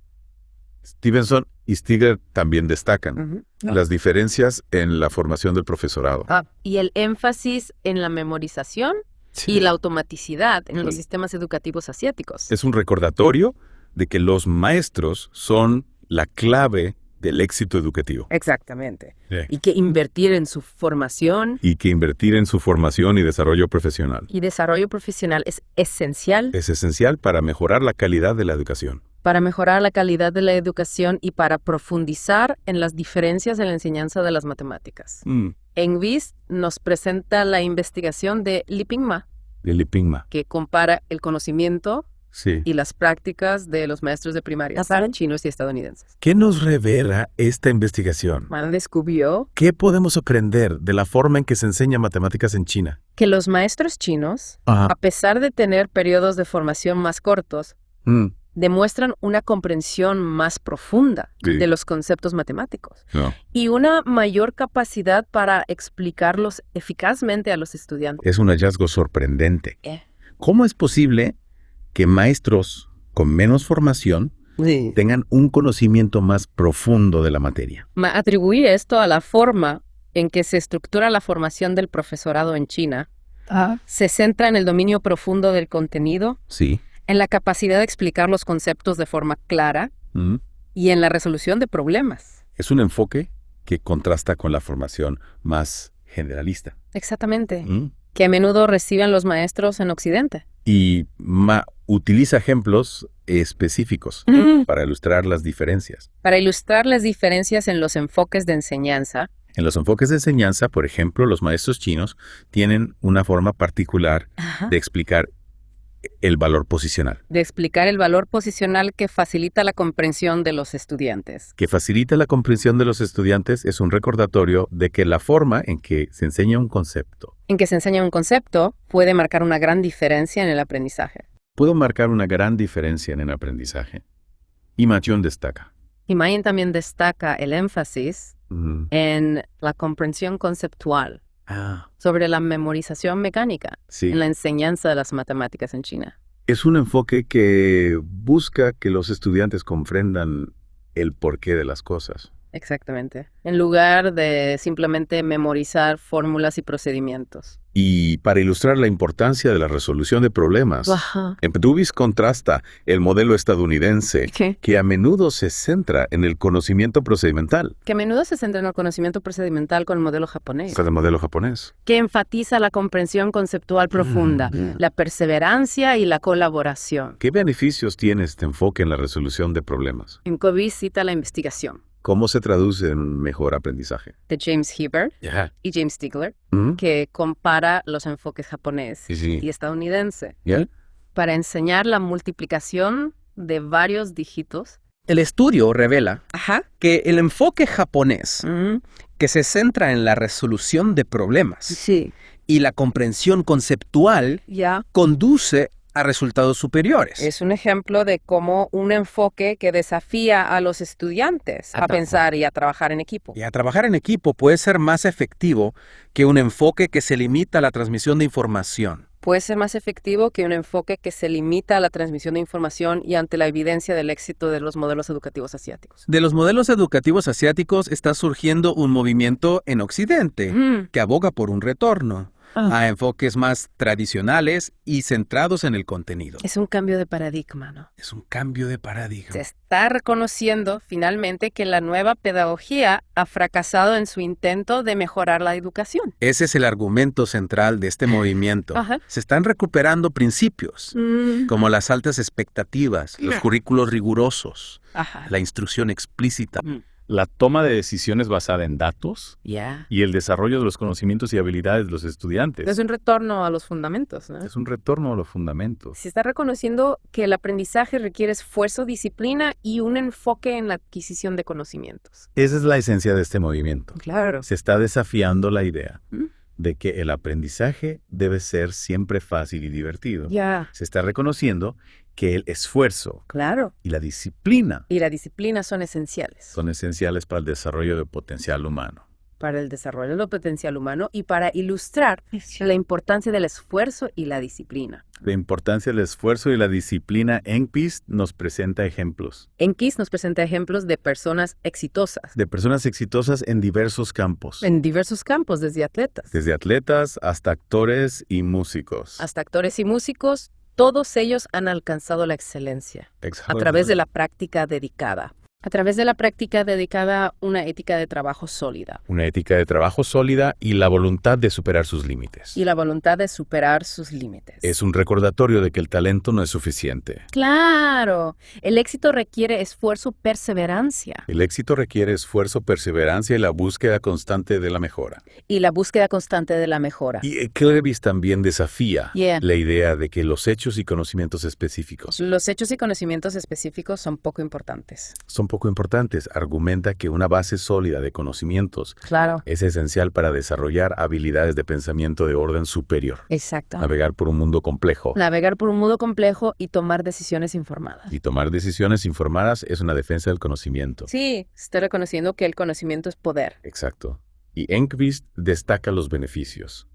Stevenson y Stigler también destacan Ujú. las diferencias en la formación del profesorado. Y el énfasis en la memorización Sí. y la automaticidad en los sistemas educativos asiáticos. Es un recordatorio de que los maestros son la clave del éxito educativo. Exactamente. Sí. Y que invertir en su formación Y que invertir en su formación y desarrollo profesional y desarrollo profesional es esencial es esencial para mejorar la calidad de la educación. para mejorar la calidad de la educación y para profundizar en las diferencias en la enseñanza de las matemáticas. Engvist nos presenta la investigación de Liping Ma, De Liping-Ma. que compara el conocimiento Sí. y las prácticas de los maestros de primaria chinos y estadounidenses. ¿Qué nos revela esta investigación? Man descubrió ¿Qué podemos aprender de la forma en que se enseña matemáticas en China? que los maestros chinos, a pesar de tener periodos de formación más cortos, demuestran una comprensión más profunda Sí. de los conceptos matemáticos No. y una mayor capacidad para explicarlos eficazmente a los estudiantes. Es un hallazgo sorprendente. Eh. ¿Cómo es posible que maestros con menos formación Sí. tengan un conocimiento más profundo de la materia? Atribuir esto a la forma en que se estructura la formación del profesorado en China se centra en el dominio profundo del contenido, Sí. en la capacidad de explicar los conceptos de forma clara Mm. y en la resolución de problemas. Es un enfoque que contrasta con la formación más generalista. Exactamente. Mm. Que a menudo reciben los maestros en Occidente. Y utiliza ejemplos específicos para ilustrar las diferencias. Para ilustrar las diferencias en los enfoques de enseñanza, En los enfoques de enseñanza, por ejemplo, los maestros chinos tienen una forma particular de explicar el valor posicional, de explicar el valor posicional que facilita la comprensión de los estudiantes. que facilita la comprensión de los estudiantes. Es un recordatorio de que la forma en que se enseña un concepto En que se enseña un concepto puede marcar una gran diferencia en el aprendizaje. puede marcar una gran diferencia en el aprendizaje. Y Mayon destaca. Y Mayen también destaca el énfasis Mm. en la comprensión conceptual Ah, sobre la memorización mecánica sí. en la enseñanza de las matemáticas en China. Es un enfoque que busca que los estudiantes comprendan el porqué de las cosas. Exactamente. En lugar de simplemente memorizar fórmulas y procedimientos. Y para ilustrar la importancia de la resolución de problemas, Ajá. Dubis contrasta el modelo estadounidense, ¿Qué? que a menudo se centra en el conocimiento procedimental, Que a menudo se centra en el conocimiento procedimental con el modelo japonés, con el modelo japonés. que enfatiza la comprensión conceptual profunda, la perseverancia y la colaboración. ¿Qué beneficios tiene este enfoque en la resolución de problemas? En Covey cita la investigación ¿Cómo se traduce en un mejor aprendizaje? de James Hibbert Ya. y James Stigler, ¿Mm? que compara los enfoques japonés Sí. y estadounidense ¿Ya? para enseñar la multiplicación de varios dígitos. El estudio revela Ajá. que el enfoque japonés, Mm, que se centra en la resolución de problemas sí. y la comprensión conceptual, Ya. conduce a resultados superiores. Es un ejemplo de cómo un enfoque que desafía a los estudiantes a pensar y a trabajar en equipo. Y a trabajar en equipo puede ser más efectivo que un enfoque que se limita a la transmisión de información. Puede ser más efectivo que un enfoque que se limita a la transmisión de información y ante la evidencia del éxito de los modelos educativos asiáticos. De los modelos educativos asiáticos está surgiendo un movimiento en Occidente Mm. que aboga por un retorno a enfoques más tradicionales y centrados en el contenido. Es un cambio de paradigma, ¿no? Es un cambio de paradigma. Se está reconociendo finalmente que la nueva pedagogía ha fracasado en su intento de mejorar la educación. Ese es el argumento central de este movimiento. Ajá. Se están recuperando principios, como las altas expectativas, los currículos rigurosos, Ajá. la instrucción explícita. La toma de decisiones basada en datos Ya. y el desarrollo de los conocimientos y habilidades de los estudiantes. Es un retorno a los fundamentos, ¿no? Es un retorno a los fundamentos. Se está reconociendo que el aprendizaje requiere esfuerzo, disciplina y un enfoque en la adquisición de conocimientos. Esa es la esencia de este movimiento. Claro. Se está desafiando la idea ¿Mm? de que el aprendizaje debe ser siempre fácil y divertido. Ya. Se está reconociendo que el esfuerzo Claro. y la disciplina Y la disciplina son esenciales son esenciales para el desarrollo del potencial humano. para el desarrollo del potencial humano y para ilustrar la importancia del esfuerzo y la disciplina. La importancia del esfuerzo y la disciplina, Engquist nos presenta ejemplos Enquist nos presenta ejemplos de personas exitosas de personas exitosas en diversos campos, en diversos campos, desde atletas desde atletas hasta actores y músicos. hasta actores y músicos. Todos ellos han alcanzado la excelencia a través de la práctica dedicada. A través de la práctica dedicada, una ética de trabajo sólida Una ética de trabajo sólida y la voluntad de superar sus límites. y la voluntad de superar sus límites. Es un recordatorio de que el talento no es suficiente. Claro, el éxito requiere esfuerzo, perseverancia El éxito requiere esfuerzo, perseverancia y la búsqueda constante de la mejora. y la búsqueda constante de la mejora. Y Clevis también desafía Yeah. la idea de que los hechos y conocimientos específicos Los hechos y conocimientos específicos son poco importantes. son poco importantes. Argumenta que una base sólida de conocimientos Claro. es esencial para desarrollar habilidades de pensamiento de orden superior. Exacto. Navegar por un mundo complejo. Navegar por un mundo complejo y tomar decisiones informadas. Y tomar decisiones informadas es una defensa del conocimiento. Sí, estoy reconociendo que el conocimiento es poder. Exacto. Y Enquist destaca los beneficios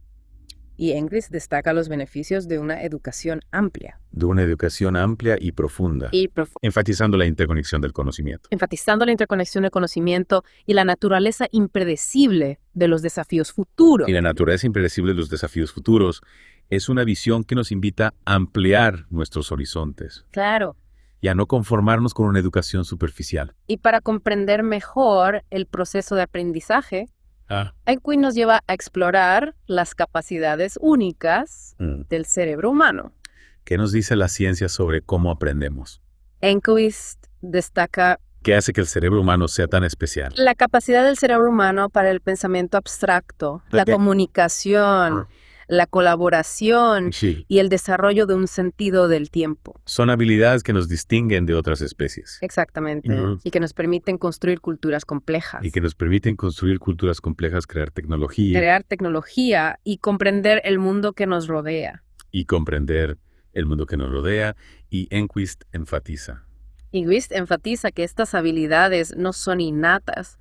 Y Enquist destaca los beneficios de una educación amplia de una educación amplia y profunda, y enfatizando la interconexión del conocimiento. enfatizando la interconexión del conocimiento y la naturaleza impredecible de los desafíos futuros. Y la naturaleza impredecible de los desafíos futuros es una visión que nos invita a ampliar nuestros horizontes Claro. y a no conformarnos con una educación superficial. Y para comprender mejor el proceso de aprendizaje, Enquist nos lleva a explorar las capacidades únicas del cerebro humano. ¿Qué nos dice la ciencia sobre cómo aprendemos? Enquist destaca ¿Qué hace que el cerebro humano sea tan especial? la capacidad del cerebro humano para el pensamiento abstracto, la ¿Qué? comunicación, la colaboración Sí. y el desarrollo de un sentido del tiempo. Son habilidades que nos distinguen de otras especies Exactamente. Ujú. Y que nos permiten construir culturas complejas. y que nos permiten construir culturas complejas, crear tecnología Crear tecnología y comprender el mundo que nos rodea. y comprender el mundo que nos rodea. Y Enquist enfatiza. Enquist enfatiza que estas habilidades no son innatas,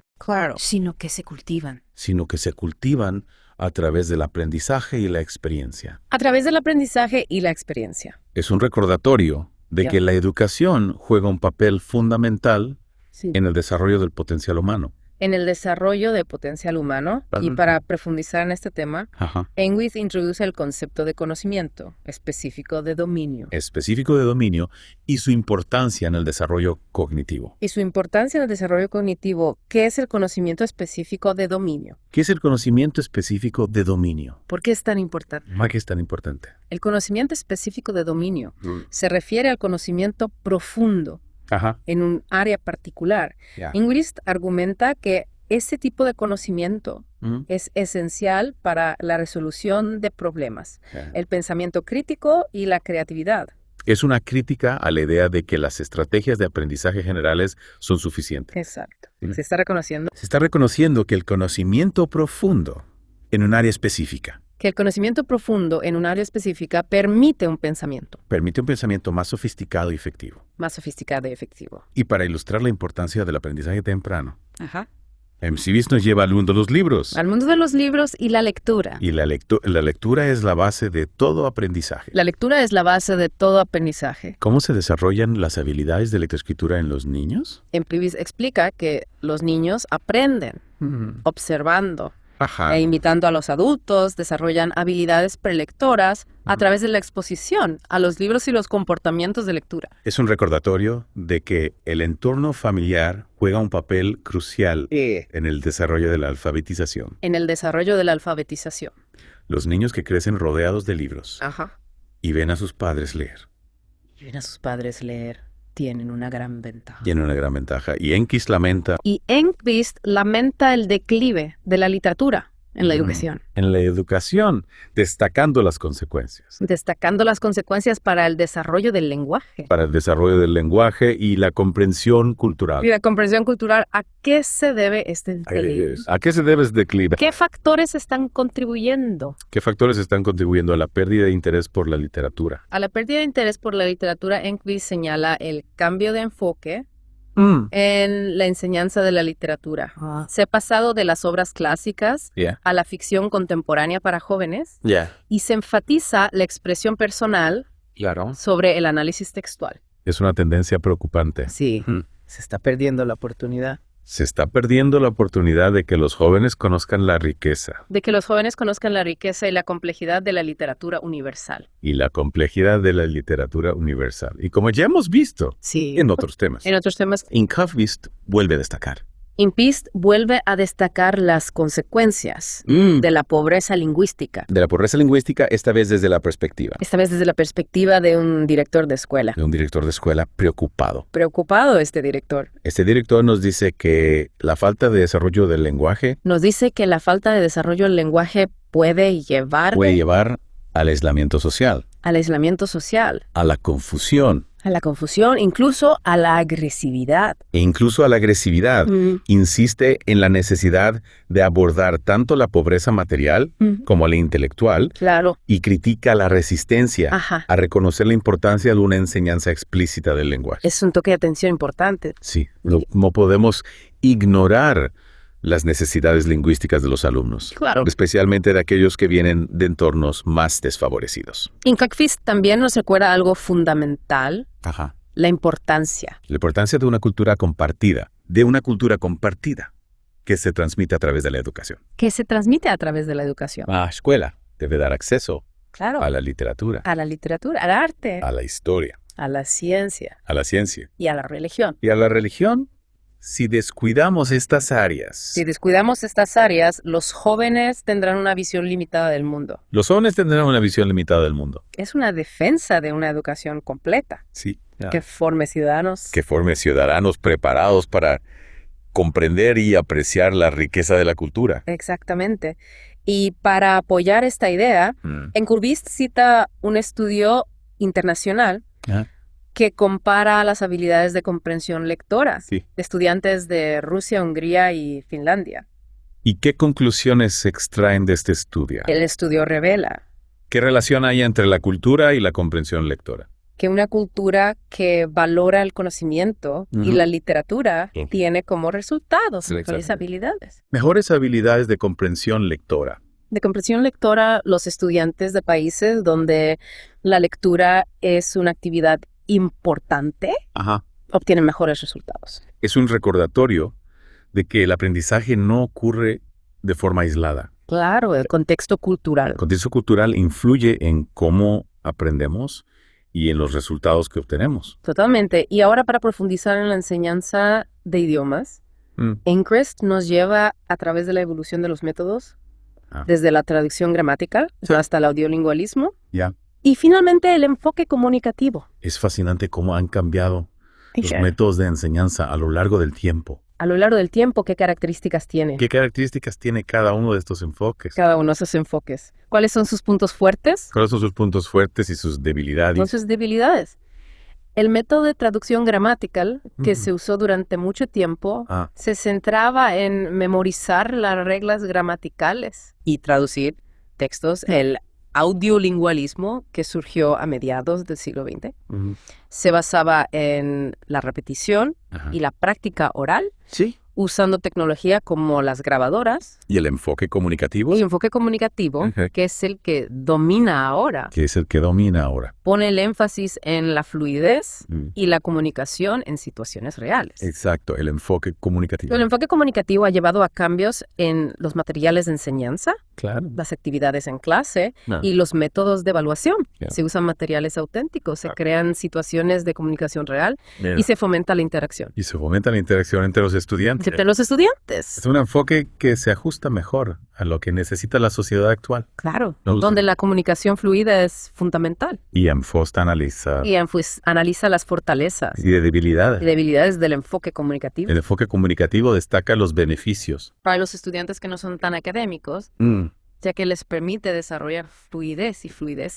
sino que se cultivan. Sino que se cultivan a través del aprendizaje y la experiencia. A través del aprendizaje y la experiencia. Es un recordatorio de Ya. que la educación juega un papel fundamental Sí. en el desarrollo del potencial humano. En el desarrollo de potencial humano, y Ujú. para profundizar en este tema, Ajá. Enquist introduce el concepto de conocimiento específico de dominio Específico de dominio y su importancia en el desarrollo cognitivo. y su importancia en el desarrollo cognitivo. ¿Qué es el conocimiento específico de dominio? ¿Qué es el conocimiento específico de dominio? ¿Por qué es tan importante? ¿Por qué es tan importante? El conocimiento específico de dominio se refiere al conocimiento profundo Ajá. en un área particular. Ya. Enquist argumenta que ese tipo de conocimiento es esencial para la resolución de problemas, el pensamiento crítico y la creatividad. Es una crítica a la idea de que las estrategias de aprendizaje generales son suficientes. Exacto. Sí. Se está reconociendo Se está reconociendo que el conocimiento profundo en un área específica que el conocimiento profundo en un área específica permite un pensamiento permite un pensamiento más sofisticado y efectivo. más sofisticado y efectivo. Y para ilustrar la importancia del aprendizaje temprano, Ajá. MCVist nos lleva al mundo de los libros. Al mundo de los libros y la lectura. Y la lectura es la base de todo aprendizaje. La lectura es la base de todo aprendizaje. ¿Cómo se desarrollan las habilidades de lectoescritura en los niños? Enquist explica que los niños aprenden observando Ajá. e imitando a los adultos, desarrollan habilidades prelectoras a través de la exposición a los libros y los comportamientos de lectura. Es un recordatorio de que el entorno familiar juega un papel crucial en el desarrollo de la alfabetización. En el desarrollo de la alfabetización. Los niños que crecen rodeados de libros Ajá. y ven a sus padres leer Y ven a sus padres leer, tienen una gran ventaja. tienen una gran ventaja. Y Enquist lamenta Y Enquist lamenta el declive de la literatura en la educación, en la educación, destacando las consecuencias destacando las consecuencias para el desarrollo del lenguaje para el desarrollo del lenguaje y la comprensión cultural. y la comprensión cultural. ¿A qué se debe este declive? ¿A qué se debe este declive? ¿Qué factores están contribuyendo ¿Qué factores están contribuyendo a la pérdida de interés por la literatura? a la pérdida de interés por la literatura? Enquist señala el cambio de enfoque en la enseñanza de la literatura. Se ha pasado de las obras clásicas Yeah. a la ficción contemporánea para jóvenes Yeah. y se enfatiza la expresión personal Claro. sobre el análisis textual. Es una tendencia preocupante. Sí, se está perdiendo la oportunidad. Se está perdiendo la oportunidad de que los jóvenes conozcan la riqueza De que los jóvenes conozcan la riqueza y la complejidad de la literatura universal. y la complejidad de la literatura universal. Y como ya hemos visto Sí. en otros temas, En otros temas, Enquist vuelve a destacar. Enquist vuelve a destacar las consecuencias de la pobreza lingüística, De la pobreza lingüística, esta vez desde la perspectiva esta vez desde la perspectiva de un director de escuela. De un director de escuela preocupado. Preocupado este director. Este director nos dice que la falta de desarrollo del lenguaje Nos dice que la falta de desarrollo del lenguaje puede llevar puede llevar al aislamiento social, al aislamiento social, a la confusión A la confusión, incluso a la agresividad. e incluso a la agresividad. Insiste en la necesidad de abordar tanto la pobreza material como la intelectual Claro. y critica la resistencia Ajá. a reconocer la importancia de una enseñanza explícita del lenguaje. Es un toque de atención importante. Sí, no podemos ignorar las necesidades lingüísticas de los alumnos, Claro. especialmente de aquellos que vienen de entornos más desfavorecidos. Enquist también nos recuerda algo fundamental, Ajá. la importancia. La importancia de una cultura compartida, que se transmite a través de la educación. Que se transmite a través de la educación. La escuela debe dar acceso Claro. a la literatura, A la literatura, al arte, a la historia, a la ciencia a la ciencia y a la religión. y a la religión. Si descuidamos estas áreas, Si descuidamos estas áreas, los jóvenes tendrán una visión limitada del mundo. los jóvenes tendrán una visión limitada del mundo. Es una defensa de una educación completa Sí. que forme ciudadanos. Que forme ciudadanos preparados para comprender y apreciar la riqueza de la cultura. Exactamente. Y para apoyar esta idea, Enquist cita un estudio internacional Ajá. que compara las habilidades de comprensión lectora Sí. de estudiantes de Rusia, Hungría y Finlandia. ¿Y qué conclusiones se extraen de este estudio? El estudio revela ¿Qué relación hay entre la cultura y la comprensión lectora? que una cultura que valora el conocimiento y la literatura Sí. tiene como resultados Sí, mejores exactamente. habilidades. Mejores habilidades de comprensión lectora. De comprensión lectora, los estudiantes de países donde la lectura es una actividad importante Ajá. obtienen mejores resultados. Es un recordatorio de que el aprendizaje no ocurre de forma aislada. Claro, el contexto cultural. El contexto cultural influye en cómo aprendemos y en los resultados que obtenemos. Totalmente. Y ahora para profundizar en la enseñanza de idiomas, Enquist nos lleva a través de la evolución de los métodos, desde la traducción gramatical hasta el audiolingualismo, Ya. y finalmente el enfoque comunicativo. Es fascinante cómo han cambiado los métodos de enseñanza a lo largo del tiempo. A lo largo del tiempo, ¿qué características tiene ¿Qué características tiene cada uno de estos enfoques? cada uno de esos enfoques? ¿Cuáles son sus puntos fuertes? ¿Cuáles son sus puntos fuertes y sus debilidades? ¿Cuáles son sus debilidades? El método de traducción gramatical que se usó durante mucho tiempo se centraba en memorizar las reglas gramaticales y traducir textos. El audiolingualismo, que surgió a mediados del siglo XX, se basaba en la repetición y la práctica oral, Sí. usando tecnología como las grabadoras. ¿Y el enfoque comunicativo? Y enfoque comunicativo, que es el que domina ahora, Que es el que domina ahora. pone el énfasis en la fluidez y la comunicación en situaciones reales. Exacto, el enfoque comunicativo. El enfoque comunicativo ha llevado a cambios en los materiales de enseñanza, Claro. las actividades en clase y los métodos de evaluación. Yeah. Se usan materiales auténticos, se crean situaciones de comunicación real y se fomenta la interacción Y se fomenta la interacción entre los estudiantes. entre los estudiantes. Es un enfoque que se ajusta mejor a lo que necesita la sociedad actual. Claro, Me gusta. donde la comunicación fluida es fundamental. Y enfosta analiza Y analiza las fortalezas y de debilidades. y debilidades del enfoque comunicativo. El enfoque comunicativo destaca los beneficios. Para los estudiantes que no son tan académicos, ya que les permite desarrollar fluidez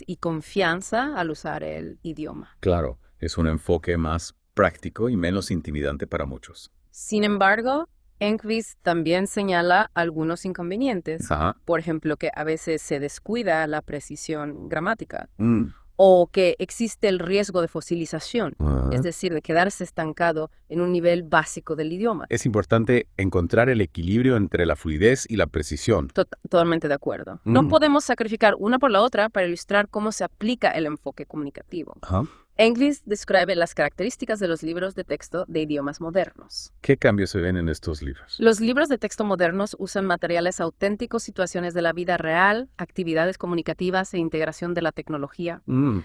y confianza al usar el idioma. Claro, es un enfoque más práctico y menos intimidante para muchos. Sin embargo, Enquist también señala algunos inconvenientes. Ajá. Por ejemplo, que a veces se descuida la precisión gramática o que existe el riesgo de fosilización, es decir, de quedarse estancado en un nivel básico del idioma. Es importante encontrar el equilibrio entre la fluidez y la precisión. Totalmente de acuerdo. No podemos sacrificar una por la otra para ilustrar cómo se aplica el enfoque comunicativo. Ajá. Enquist describe las características de los libros de texto de idiomas modernos. ¿Qué cambios se ven en estos libros? Los libros de texto modernos usan materiales auténticos, situaciones de la vida real, actividades comunicativas e integración de la tecnología.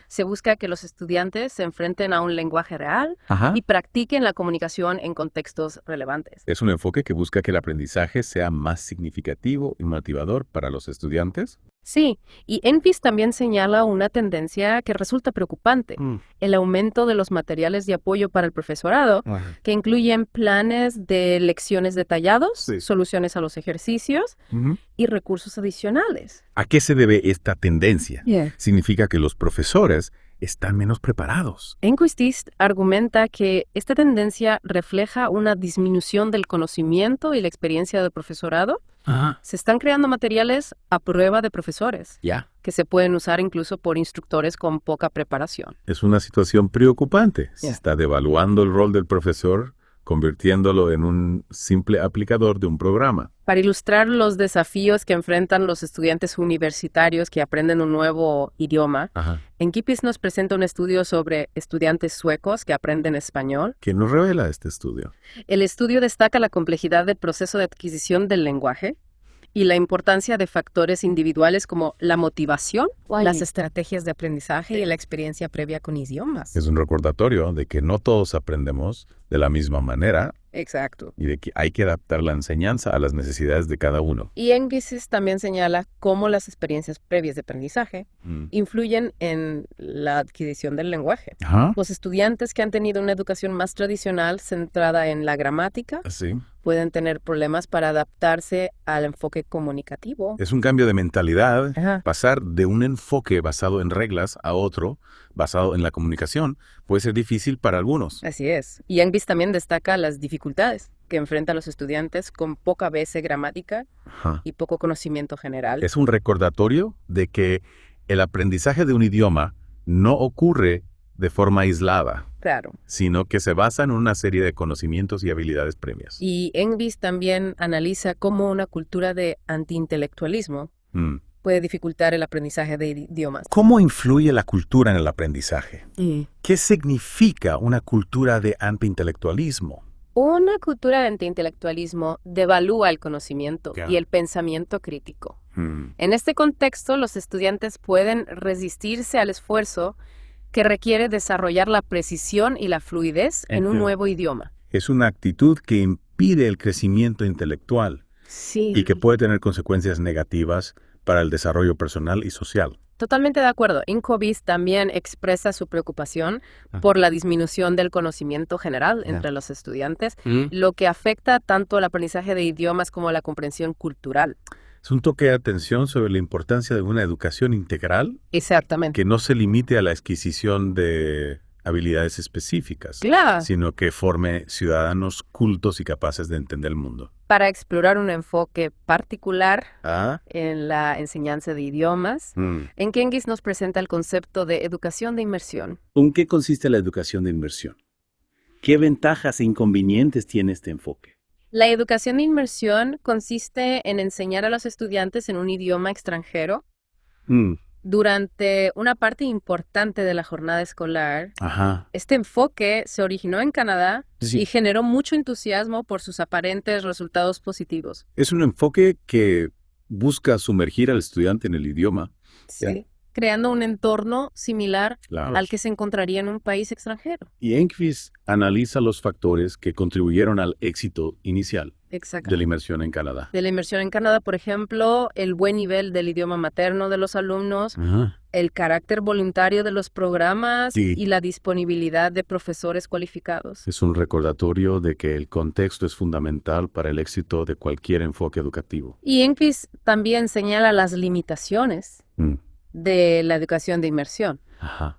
Se busca que los estudiantes se enfrenten a un lenguaje real y practiquen la comunicación en contextos relevantes. ¿Es un enfoque que busca que el aprendizaje sea más significativo y motivador para los estudiantes? Sí, y Enquist también señala una tendencia que resulta preocupante, el aumento de los materiales de apoyo para el profesorado, que incluyen planes de lecciones detallados, soluciones a los ejercicios y recursos adicionales. ¿A qué se debe esta tendencia? Significa que los profesores están menos preparados. Enquist argumenta que esta tendencia refleja una disminución del conocimiento y la experiencia del profesorado. Se están creando materiales a prueba de profesores, que se pueden usar incluso por instructores con poca preparación. Es una situación preocupante. Se está devaluando el rol del profesor, convirtiéndolo en un simple aplicador de un programa. Para ilustrar los desafíos que enfrentan los estudiantes universitarios que aprenden un nuevo idioma, Enquist nos presenta un estudio sobre estudiantes suecos que aprenden español. ¿Qué nos revela este estudio? El estudio destaca la complejidad del proceso de adquisición del lenguaje y la importancia de factores individuales como la motivación, las estrategias de aprendizaje y la experiencia previa con idiomas. Es un recordatorio de que no todos aprendemos de la misma manera. Exacto. Y de que hay que adaptar la enseñanza a las necesidades de cada uno. Y Enquist también señala cómo las experiencias previas de aprendizaje influyen en la adquisición del lenguaje. Los estudiantes que han tenido una educación más tradicional centrada en la gramática pueden tener problemas para adaptarse al enfoque comunicativo. Es un cambio de mentalidad. Pasar de un enfoque basado en reglas a otro basado en la comunicación puede ser difícil para algunos. Así es. Y Enquist también destaca las dificultades que enfrentan los estudiantes con poca base gramática y poco conocimiento general. Es un recordatorio de que el aprendizaje de un idioma no ocurre de forma aislada, sino que se basa en una serie de conocimientos y habilidades previas. Y Enquist también analiza cómo una cultura de antiintelectualismo puede dificultar el aprendizaje de idiomas. ¿Cómo influye la cultura en el aprendizaje? ¿Qué significa una cultura de antiintelectualismo? Una cultura de antiintelectualismo devalúa el conocimiento y el pensamiento crítico. En este contexto, los estudiantes pueden resistirse al esfuerzo que requiere desarrollar la precisión y la fluidez en un nuevo idioma. Es una actitud que impide el crecimiento intelectual y que puede tener consecuencias negativas para el desarrollo personal y social. Totalmente de acuerdo. Enquist también expresa su preocupación por la disminución del conocimiento general entre los estudiantes, lo que afecta tanto el aprendizaje de idiomas como la comprensión cultural. Es un toque de atención sobre la importancia de una educación integral. Exactamente. Que no se limite a la adquisición de habilidades específicas, sino que forme ciudadanos cultos y capaces de entender el mundo. Para explorar un enfoque particular en la enseñanza de idiomas, Enquist nos presenta el concepto de educación de inmersión. ¿En qué consiste la educación de inmersión? ¿Qué ventajas e inconvenientes tiene este enfoque? La educación de inmersión consiste en enseñar a los estudiantes en un idioma extranjero durante una parte importante de la jornada escolar. Este enfoque se originó en Canadá y generó mucho entusiasmo por sus aparentes resultados positivos. Es un enfoque que busca sumergir al estudiante en el idioma. Creando un entorno similar al que se encontraría en un país extranjero. Y Enquist analiza los factores que contribuyeron al éxito inicial de la inmersión en Canadá. De la inmersión en Canadá, por ejemplo, el buen nivel del idioma materno de los alumnos, el carácter voluntario de los programas y la disponibilidad de profesores cualificados. Es un recordatorio de que el contexto es fundamental para el éxito de cualquier enfoque educativo. Y Enquist también señala las limitaciones de la educación de inmersión.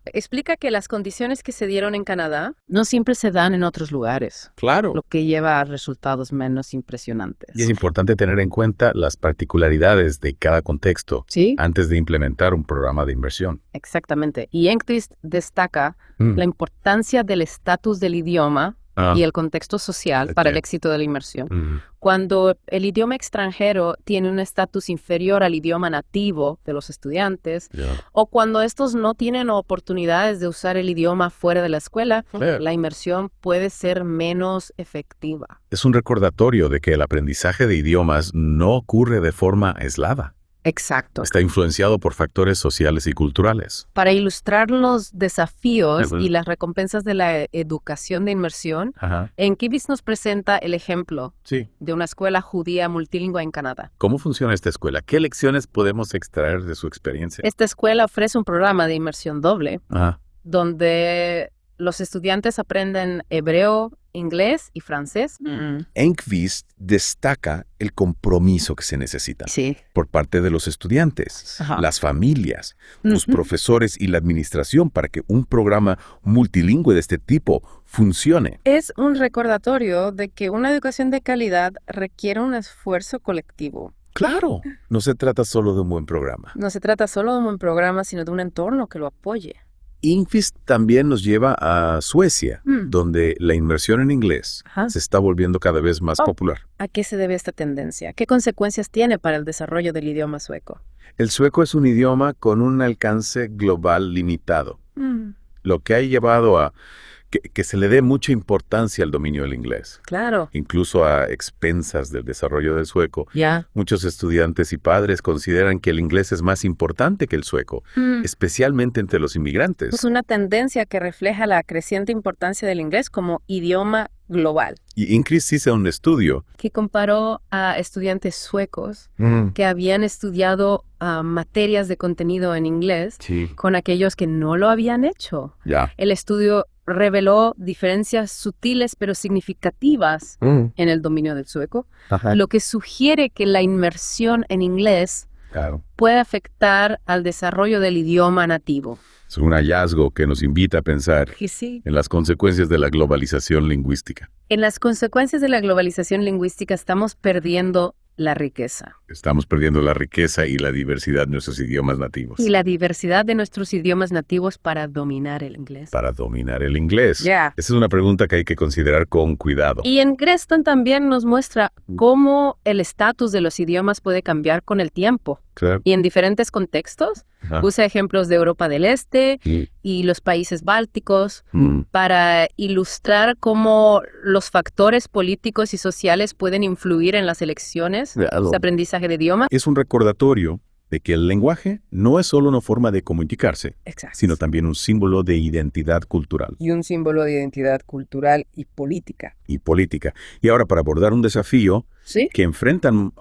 Explica que las condiciones que se dieron en Canadá no siempre se dan en otros lugares. Lo que lleva a resultados menos impresionantes. Y es importante tener en cuenta las particularidades de cada contexto antes de implementar un programa de inmersión. Exactamente. Y Enquist destaca la importancia del estatus del idioma y el contexto social para el éxito de la inmersión. Cuando el idioma extranjero tiene un estatus inferior al idioma nativo de los estudiantes, o cuando estos no tienen oportunidades de usar el idioma fuera de la escuela, la inmersión puede ser menos efectiva. Es un recordatorio de que el aprendizaje de idiomas no ocurre de forma aislada. Exacto. Está influenciado por factores sociales y culturales. Para ilustrar los desafíos y las recompensas de la educación de inmersión, Enquist nos presenta el ejemplo de una escuela judía multilingüe en Canadá. ¿Cómo funciona esta escuela? ¿Qué lecciones podemos extraer de su experiencia? Esta escuela ofrece un programa de inmersión doble, donde los estudiantes aprenden hebreo, inglés y francés. Enquist destaca el compromiso que se necesita Sí. por parte de los estudiantes, Ajá. las familias, los profesores y la administración para que un programa multilingüe de este tipo funcione. Es un recordatorio de que una educación de calidad requiere un esfuerzo colectivo. Claro, no se trata solo de un buen programa. No se trata solo de un buen programa, sino de un entorno que lo apoye. Enquist también nos lleva a Suecia, donde la inmersión en inglés Ajá. se está volviendo cada vez más popular. ¿A qué se debe esta tendencia? ¿Qué consecuencias tiene para el desarrollo del idioma sueco? El sueco es un idioma con un alcance global limitado, lo que ha llevado a que se le dé mucha importancia al dominio del inglés, Claro. incluso a expensas del desarrollo del sueco. Ya. Muchos estudiantes y padres consideran que el inglés es más importante que el sueco, especialmente entre los inmigrantes. Es una tendencia que refleja la creciente importancia del inglés como idioma global. Y Enquist hizo un estudio. Que comparó a estudiantes suecos que habían estudiado materias de contenido en inglés Sí, con aquellos que no lo habían hecho. ya. El estudio reveló diferencias sutiles pero significativas en el dominio del sueco, lo que sugiere que la inmersión en inglés Claro. puede afectar al desarrollo del idioma nativo. Es un hallazgo que nos invita a pensar Que sí. en las consecuencias de la globalización lingüística. En las consecuencias de la globalización lingüística estamos perdiendo la riqueza Estamos perdiendo la riqueza y la diversidad de nuestros idiomas nativos y la diversidad de nuestros idiomas nativos para dominar el inglés. para dominar el inglés. Ya. Esa es una pregunta que hay que considerar con cuidado. Y en Creston también nos muestra cómo el estatus de los idiomas puede cambiar con el tiempo Claro. y en diferentes contextos. Ajá. Usa ejemplos de Europa del Este Sí. y los países bálticos Mm. para ilustrar cómo los factores políticos y sociales pueden influir en las elecciones, Claro. ese aprendizaje de idioma. Es un recordatorio de que el lenguaje no es solo una forma de comunicarse, Exacto. sino también un símbolo de identidad cultural Y un símbolo de identidad cultural y política. y política. Y ahora, para abordar un desafío ¿Sí? que enfrentan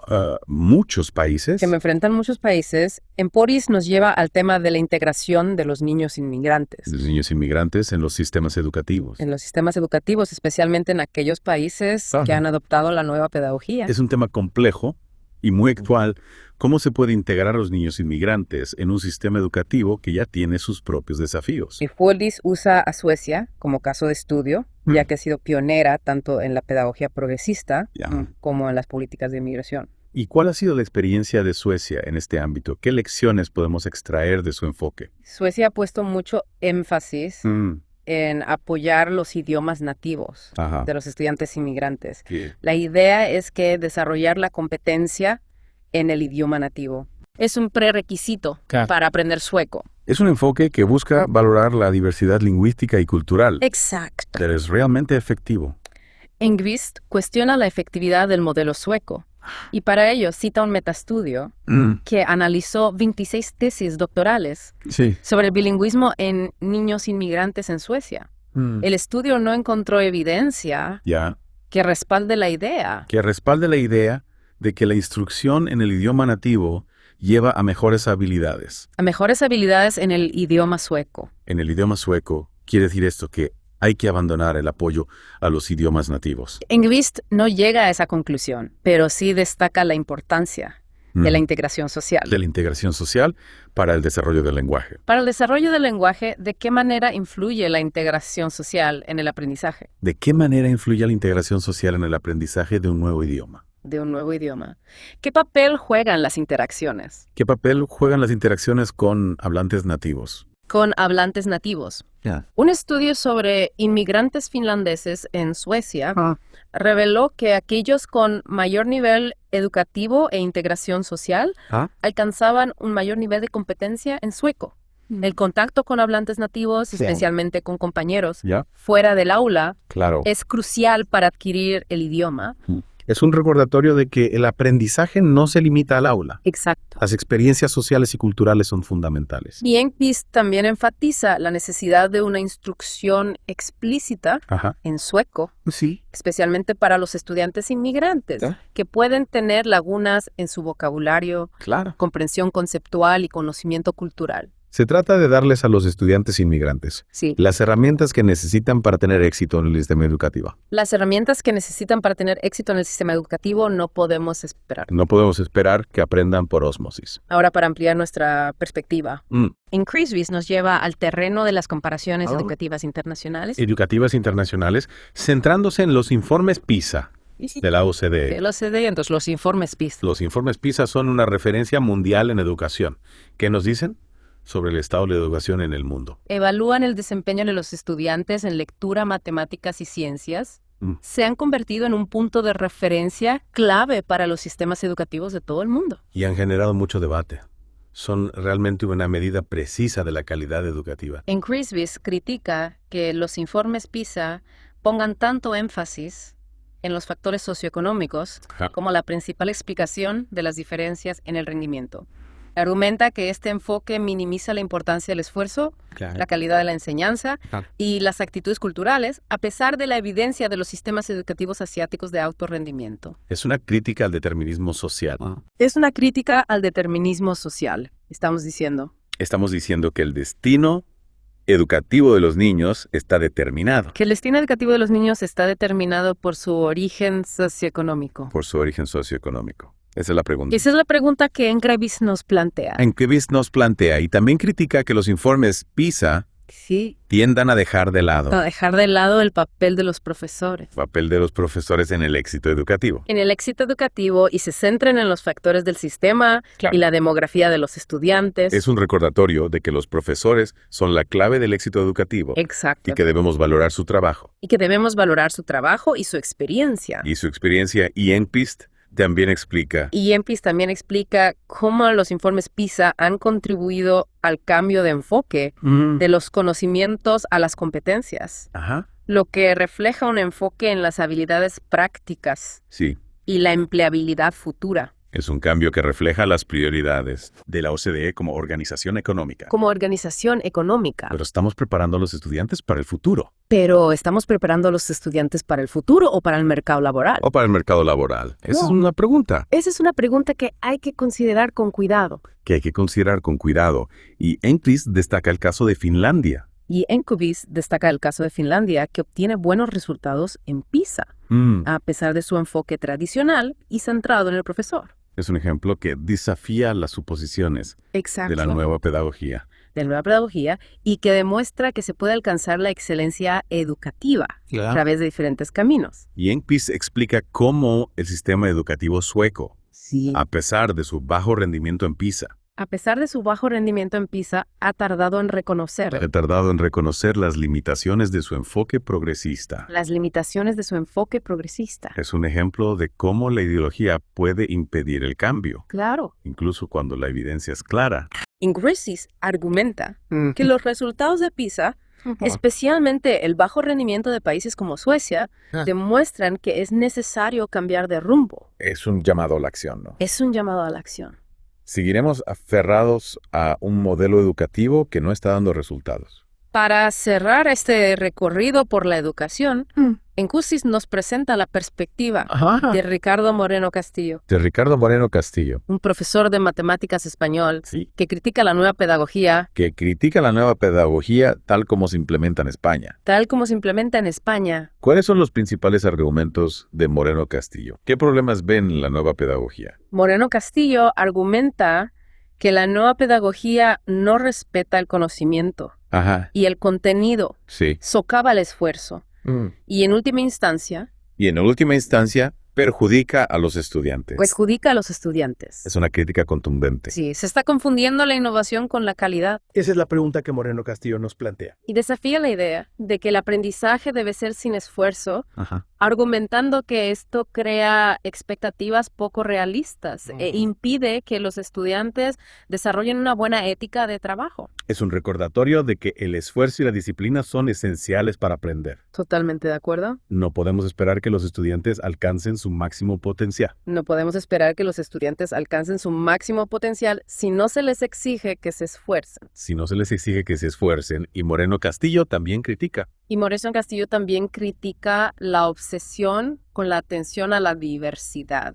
muchos países, Que me enfrentan muchos países, Emporis nos lleva al tema de la integración de los niños inmigrantes los niños inmigrantes en los sistemas educativos. en los sistemas educativos, especialmente en aquellos países Ajá. que han adoptado la nueva pedagogía. Es un tema complejo y muy actual. ¿Cómo se puede integrar a los niños inmigrantes en un sistema educativo que ya tiene sus propios desafíos? Emporis usa a Suecia como caso de estudio, ya que ha sido pionera tanto en la pedagogía progresista Ya. como en las políticas de inmigración. ¿Y cuál ha sido la experiencia de Suecia en este ámbito? ¿Qué lecciones podemos extraer de su enfoque? Suecia ha puesto mucho énfasis en apoyar los idiomas nativos Ajá. de los estudiantes inmigrantes. Sí. La idea es que desarrollar la competencia en el idioma nativo es un prerequisito Claro. para aprender sueco. Es un enfoque que busca valorar la diversidad lingüística y cultural, Exacto. pero es realmente efectivo. Enquist cuestiona la efectividad del modelo sueco y para ello cita un metaestudio que analizó 26 tesis doctorales Sí. sobre el bilingüismo en niños inmigrantes en Suecia. El estudio no encontró evidencia Ya. que respalde la idea. Que respalde la idea de que la instrucción en el idioma nativo lleva a mejores habilidades. A mejores habilidades en el idioma sueco. En el idioma sueco quiere decir esto, que hay que abandonar el apoyo a los idiomas nativos. Enquist no llega a esa conclusión, pero sí destaca la importancia de la integración social. De la integración social para el desarrollo del lenguaje. Para el desarrollo del lenguaje, ¿de qué manera influye la integración social en el aprendizaje ¿De qué manera influye la integración social en el aprendizaje de un nuevo idioma? de un nuevo idioma? ¿Qué papel juegan las interacciones ¿Qué papel juegan las interacciones con hablantes nativos? con hablantes nativos? Un estudio sobre inmigrantes finlandeses en Suecia reveló que aquellos con mayor nivel educativo e integración social alcanzaban un mayor nivel de competencia en sueco. El contacto con hablantes nativos, Sí. especialmente con compañeros ¿Ya? fuera del aula, Claro. es crucial para adquirir el idioma. Es un recordatorio de que el aprendizaje no se limita al aula. Exacto. Las experiencias sociales y culturales son fundamentales. Y Enquist también enfatiza la necesidad de una instrucción explícita Ajá. en sueco, Sí. especialmente para los estudiantes inmigrantes, ¿Ah? que pueden tener lagunas en su vocabulario, Claro. comprensión conceptual y conocimiento cultural. Se trata de darles a los estudiantes inmigrantes Sí. las herramientas que necesitan para tener éxito en el sistema educativo. Las herramientas que necesitan para tener éxito en el sistema educativo no podemos esperar. No podemos esperar que aprendan por ósmosis. Ahora, para ampliar nuestra perspectiva, Mm. Increasevis nos lleva al terreno de las comparaciones educativas internacionales. Educativas internacionales, centrándose en los informes PISA de la OCDE. De la OCDE, entonces los informes PISA. Los informes PISA son una referencia mundial en educación. ¿Qué nos dicen sobre el estado de la educación en el mundo? Evalúan el desempeño de los estudiantes en lectura, matemáticas y ciencias. Se han convertido en un punto de referencia clave para los sistemas educativos de todo el mundo. Y han generado mucho debate. Son realmente una medida precisa de la calidad educativa. Increasevis critica que los informes PISA pongan tanto énfasis en los factores socioeconómicos Ajá. como la principal explicación de las diferencias en el rendimiento. Argumenta que este enfoque minimiza la importancia del esfuerzo, la calidad de la enseñanza y las actitudes culturales, a pesar de la evidencia de los sistemas educativos asiáticos de alto rendimiento. Es una crítica al determinismo social. Es una crítica al determinismo social, estamos diciendo. Estamos diciendo que el destino educativo de los niños está determinado Que el destino educativo de los niños está determinado por su origen socioeconómico. por su origen socioeconómico. Esa es la pregunta. Esa es la pregunta que Increasevis nos plantea. Increasevis nos plantea y también critica que los informes PISA Sí, tiendan a dejar de lado a dejar de lado el papel de los profesores. el papel de los profesores en el éxito educativo. En el éxito educativo y se centren en los factores del sistema y la demografía de los estudiantes. Es un recordatorio de que los profesores son la clave del éxito educativo Exacto. y que debemos valorar su trabajo Y que debemos valorar su trabajo y su experiencia. y su experiencia. Y ENPIST también explica Y ENPIS también explica cómo los informes PISA han contribuido al cambio de enfoque de los conocimientos a las competencias, Ajá. lo que refleja un enfoque en las habilidades prácticas Sí, y la empleabilidad futura. es un cambio que refleja las prioridades de la OCDE como organización económica. Como organización económica. Pero estamos preparando a los estudiantes para el futuro Pero ¿estamos preparando a los estudiantes para el futuro o para el mercado laboral? o para el mercado laboral. Esa es una pregunta Esa es una pregunta que hay que considerar con cuidado. que hay que considerar con cuidado. Y ENPIST destaca el caso de Finlandia. Y Increasevis destaca el caso de Finlandia, que obtiene buenos resultados en PISA, a pesar de su enfoque tradicional y centrado en el profesor. Es un ejemplo que desafía las suposiciones Exacto. de la nueva pedagogía. De nueva pedagogía y que demuestra que se puede alcanzar la excelencia educativa a través de diferentes caminos. Y ENPIST explica cómo el sistema educativo sueco, Sí. a pesar de su bajo rendimiento en PISA, A pesar de su bajo rendimiento en PISA, ha tardado en reconocer ha tardado en reconocer las limitaciones de su enfoque progresista. las limitaciones de su enfoque progresista. Es un ejemplo de cómo la ideología puede impedir el cambio, Claro. incluso cuando la evidencia es clara. Increasevis argumenta que los resultados de PISA, especialmente el bajo rendimiento de países como Suecia, demuestran que es necesario cambiar de rumbo. Es un llamado a la acción, ¿no? Es un llamado a la acción. Seguiremos aferrados a un modelo educativo que no está dando resultados. Para cerrar este recorrido por la educación, Increasevis nos presenta la perspectiva de Ricardo Moreno Castillo, De Ricardo Moreno Castillo, un profesor de matemáticas español Sí. que critica la nueva pedagogía que critica la nueva pedagogía tal como se implementa en España. tal como se implementa en España. ¿Cuáles son los principales argumentos de Moreno Castillo? ¿Qué problemas ven en la nueva pedagogía? Moreno Castillo argumenta que la nueva pedagogía no respeta el conocimiento Ajá, y el contenido, sí. socava el esfuerzo y en última instancia Y en última instancia, perjudica a los estudiantes. perjudica a los estudiantes. Es una crítica contundente. Sí, se está confundiendo la innovación con la calidad Esa es la pregunta que Moreno Castillo nos plantea. y desafía la idea de que el aprendizaje debe ser sin esfuerzo, Ajá. argumentando que esto crea expectativas poco realistas e impide que los estudiantes desarrollen una buena ética de trabajo. Es un recordatorio de que el esfuerzo y la disciplina son esenciales para aprender. Totalmente de acuerdo. No podemos esperar que los estudiantes alcancen su máximo potencial. No podemos esperar que los estudiantes alcancen su máximo potencial si no se les exige que se esfuercen. Si no se les exige que se esfuercen, y Moreno Castillo también critica. Y Moreno Castillo también critica la obsesión con la atención a la diversidad.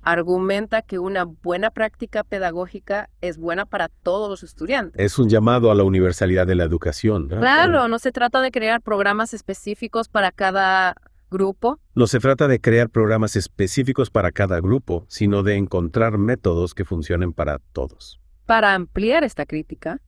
argumenta que una buena práctica pedagógica es buena para todos los estudiantes. Es un llamado a la universalidad de la educación, ¿verdad? Claro, no se trata de crear programas específicos para cada grupo. No se trata de crear programas específicos para cada grupo, sino de encontrar métodos que funcionen para todos. Para ampliar esta crítica,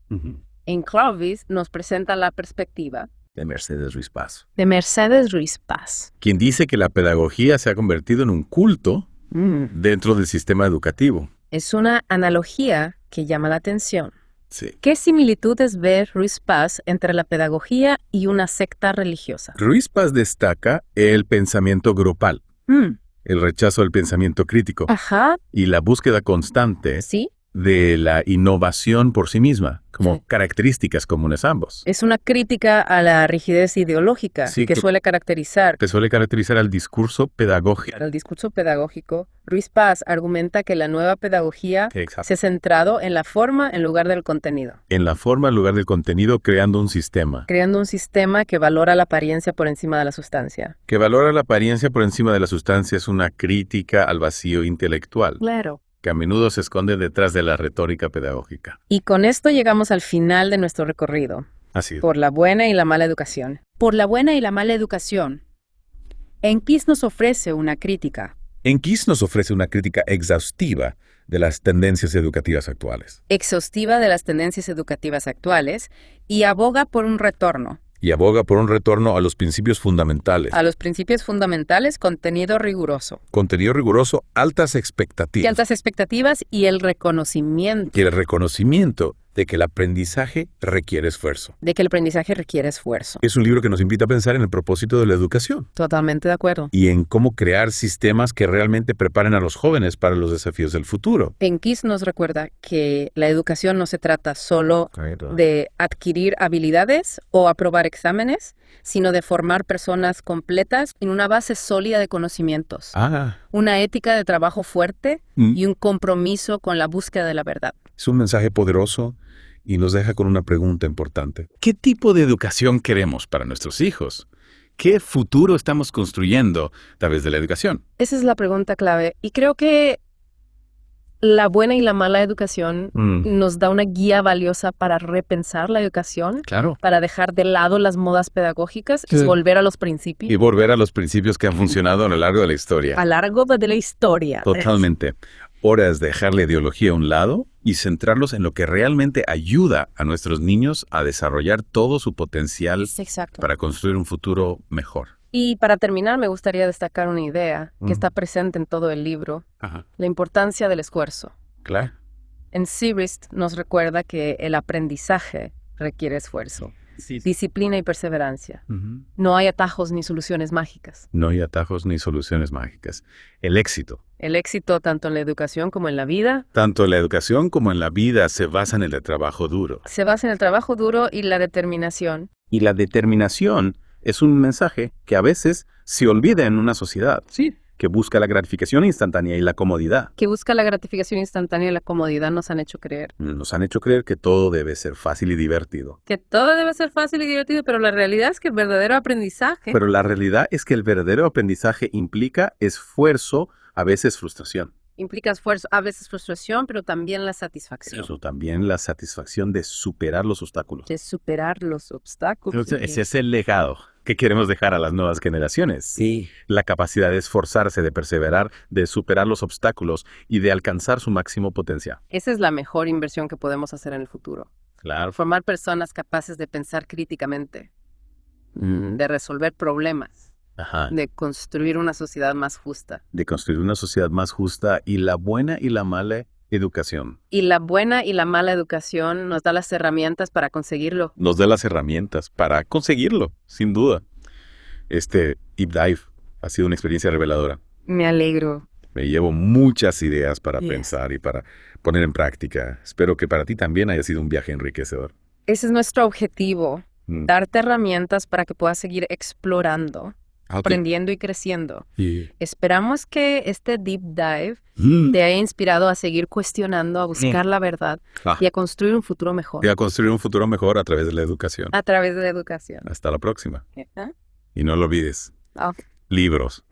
en Clovis nos presenta la perspectiva De Mercedes Ruiz Paz. de Mercedes Ruiz Paz. Quien dice que la pedagogía se ha convertido en un culto dentro del sistema educativo. Es una analogía que llama la atención. Sí. ¿Qué similitudes ve Ruiz Paz entre la pedagogía y una secta religiosa? Ruiz Paz destaca el pensamiento grupal, el rechazo del pensamiento crítico Ajá, y la búsqueda constante sí. de la innovación por sí misma, como Sí. características comunes a ambos. Es una crítica a la rigidez ideológica Sí, que que- suele caracterizar Que suele caracterizar al discurso pedagógico. el discurso pedagógico. Ruiz Paz argumenta que la nueva pedagogía Exacto. se ha centrado en la forma en lugar del contenido, En la forma en lugar del contenido, creando un sistema creando un sistema que valora la apariencia por encima de la sustancia. que valora la apariencia por encima de la sustancia. Es una crítica al vacío intelectual, Claro. que a menudo se esconde detrás de la retórica pedagógica. Y con esto llegamos al final de nuestro recorrido Así es. por la buena y la mala educación. Por la buena y la mala educación, Enquist nos ofrece una crítica Enquist nos ofrece una crítica exhaustiva de las tendencias educativas actuales exhaustiva de las tendencias educativas actuales y aboga por un retorno y aboga por un retorno a los principios fundamentales, a los principios fundamentales, contenido riguroso, contenido riguroso, altas y expectativas altas expectativas y el reconocimiento y el reconocimiento de que el aprendizaje requiere esfuerzo. de que el aprendizaje requiere esfuerzo. Es un libro que nos invita a pensar en el propósito de la educación Totalmente de acuerdo. y en cómo crear sistemas que realmente preparen a los jóvenes para los desafíos del futuro. Enquist nos recuerda que la educación no se trata solo de adquirir habilidades o aprobar exámenes, sino de formar personas completas en una base sólida de conocimientos, una ética de trabajo fuerte y un compromiso con la búsqueda de la verdad. Es un mensaje poderoso y nos deja con una pregunta importante. ¿Qué tipo de educación queremos para nuestros hijos? ¿Qué futuro estamos construyendo a través de la educación? Esa es la pregunta clave. Y creo que la buena y la mala educación nos da una guía valiosa para repensar la educación, Claro. para dejar de lado las modas pedagógicas y Sí. volver a los principios. Y volver a los principios que han funcionado a lo largo de la historia. A largo de la historia. Totalmente. Hora es dejar la ideología a un lado y centrarlos en lo que realmente ayuda a nuestros niños a desarrollar todo su potencial Exacto. para construir un futuro mejor. Y para terminar, me gustaría destacar una idea que está presente en todo el libro, Ajá. la importancia del esfuerzo. Claro. En Searist nos recuerda que el aprendizaje requiere esfuerzo, disciplina y perseverancia. No hay atajos ni soluciones mágicas. No hay atajos ni soluciones mágicas. El éxito, El éxito, tanto en la educación como en la vida, tanto en la educación como en la vida, se basa en el trabajo duro. se basa en el trabajo duro y la determinación. Y la determinación es un mensaje que a veces se olvida en una sociedad. Sí. Que busca la gratificación instantánea y la comodidad. Que busca la gratificación instantánea y la comodidad nos han hecho creer. Nos han hecho creer que todo debe ser fácil y divertido. Que todo debe ser fácil y divertido, pero la realidad es que el verdadero aprendizaje Pero la realidad es que el verdadero aprendizaje implica esfuerzo, a veces frustración. implica esfuerzo, a veces frustración, pero también la satisfacción. Eso también, la satisfacción de superar los obstáculos. De superar los obstáculos. Ese es el legado que queremos dejar a las nuevas generaciones. Sí. La capacidad de esforzarse, de perseverar, de superar los obstáculos y de alcanzar su máximo potencial. Esa es la mejor inversión que podemos hacer en el futuro. Claro. Formar personas capaces de pensar críticamente, de resolver problemas, Ajá. de construir una sociedad más justa. De construir una sociedad más justa y la buena y la mala educación. Y la buena y la mala educación nos da las herramientas para conseguirlo. Nos da las herramientas para conseguirlo, sin duda. Este Deep Dive ha sido una experiencia reveladora. Me alegro. Me llevo muchas ideas para Yes. pensar y para poner en práctica. Espero que para ti también haya sido un viaje enriquecedor. Ese es nuestro objetivo, Mm. darte herramientas para que puedas seguir explorando, Ok. aprendiendo y creciendo. Y- Esperamos que este deep dive Mm. te haya inspirado a seguir cuestionando, a buscar la verdad Ah. y a construir un futuro mejor Y a construir un futuro mejor a través de la educación. a través de la educación. Hasta la próxima. ¿Ah? Y no lo olvides. Ah. Libros.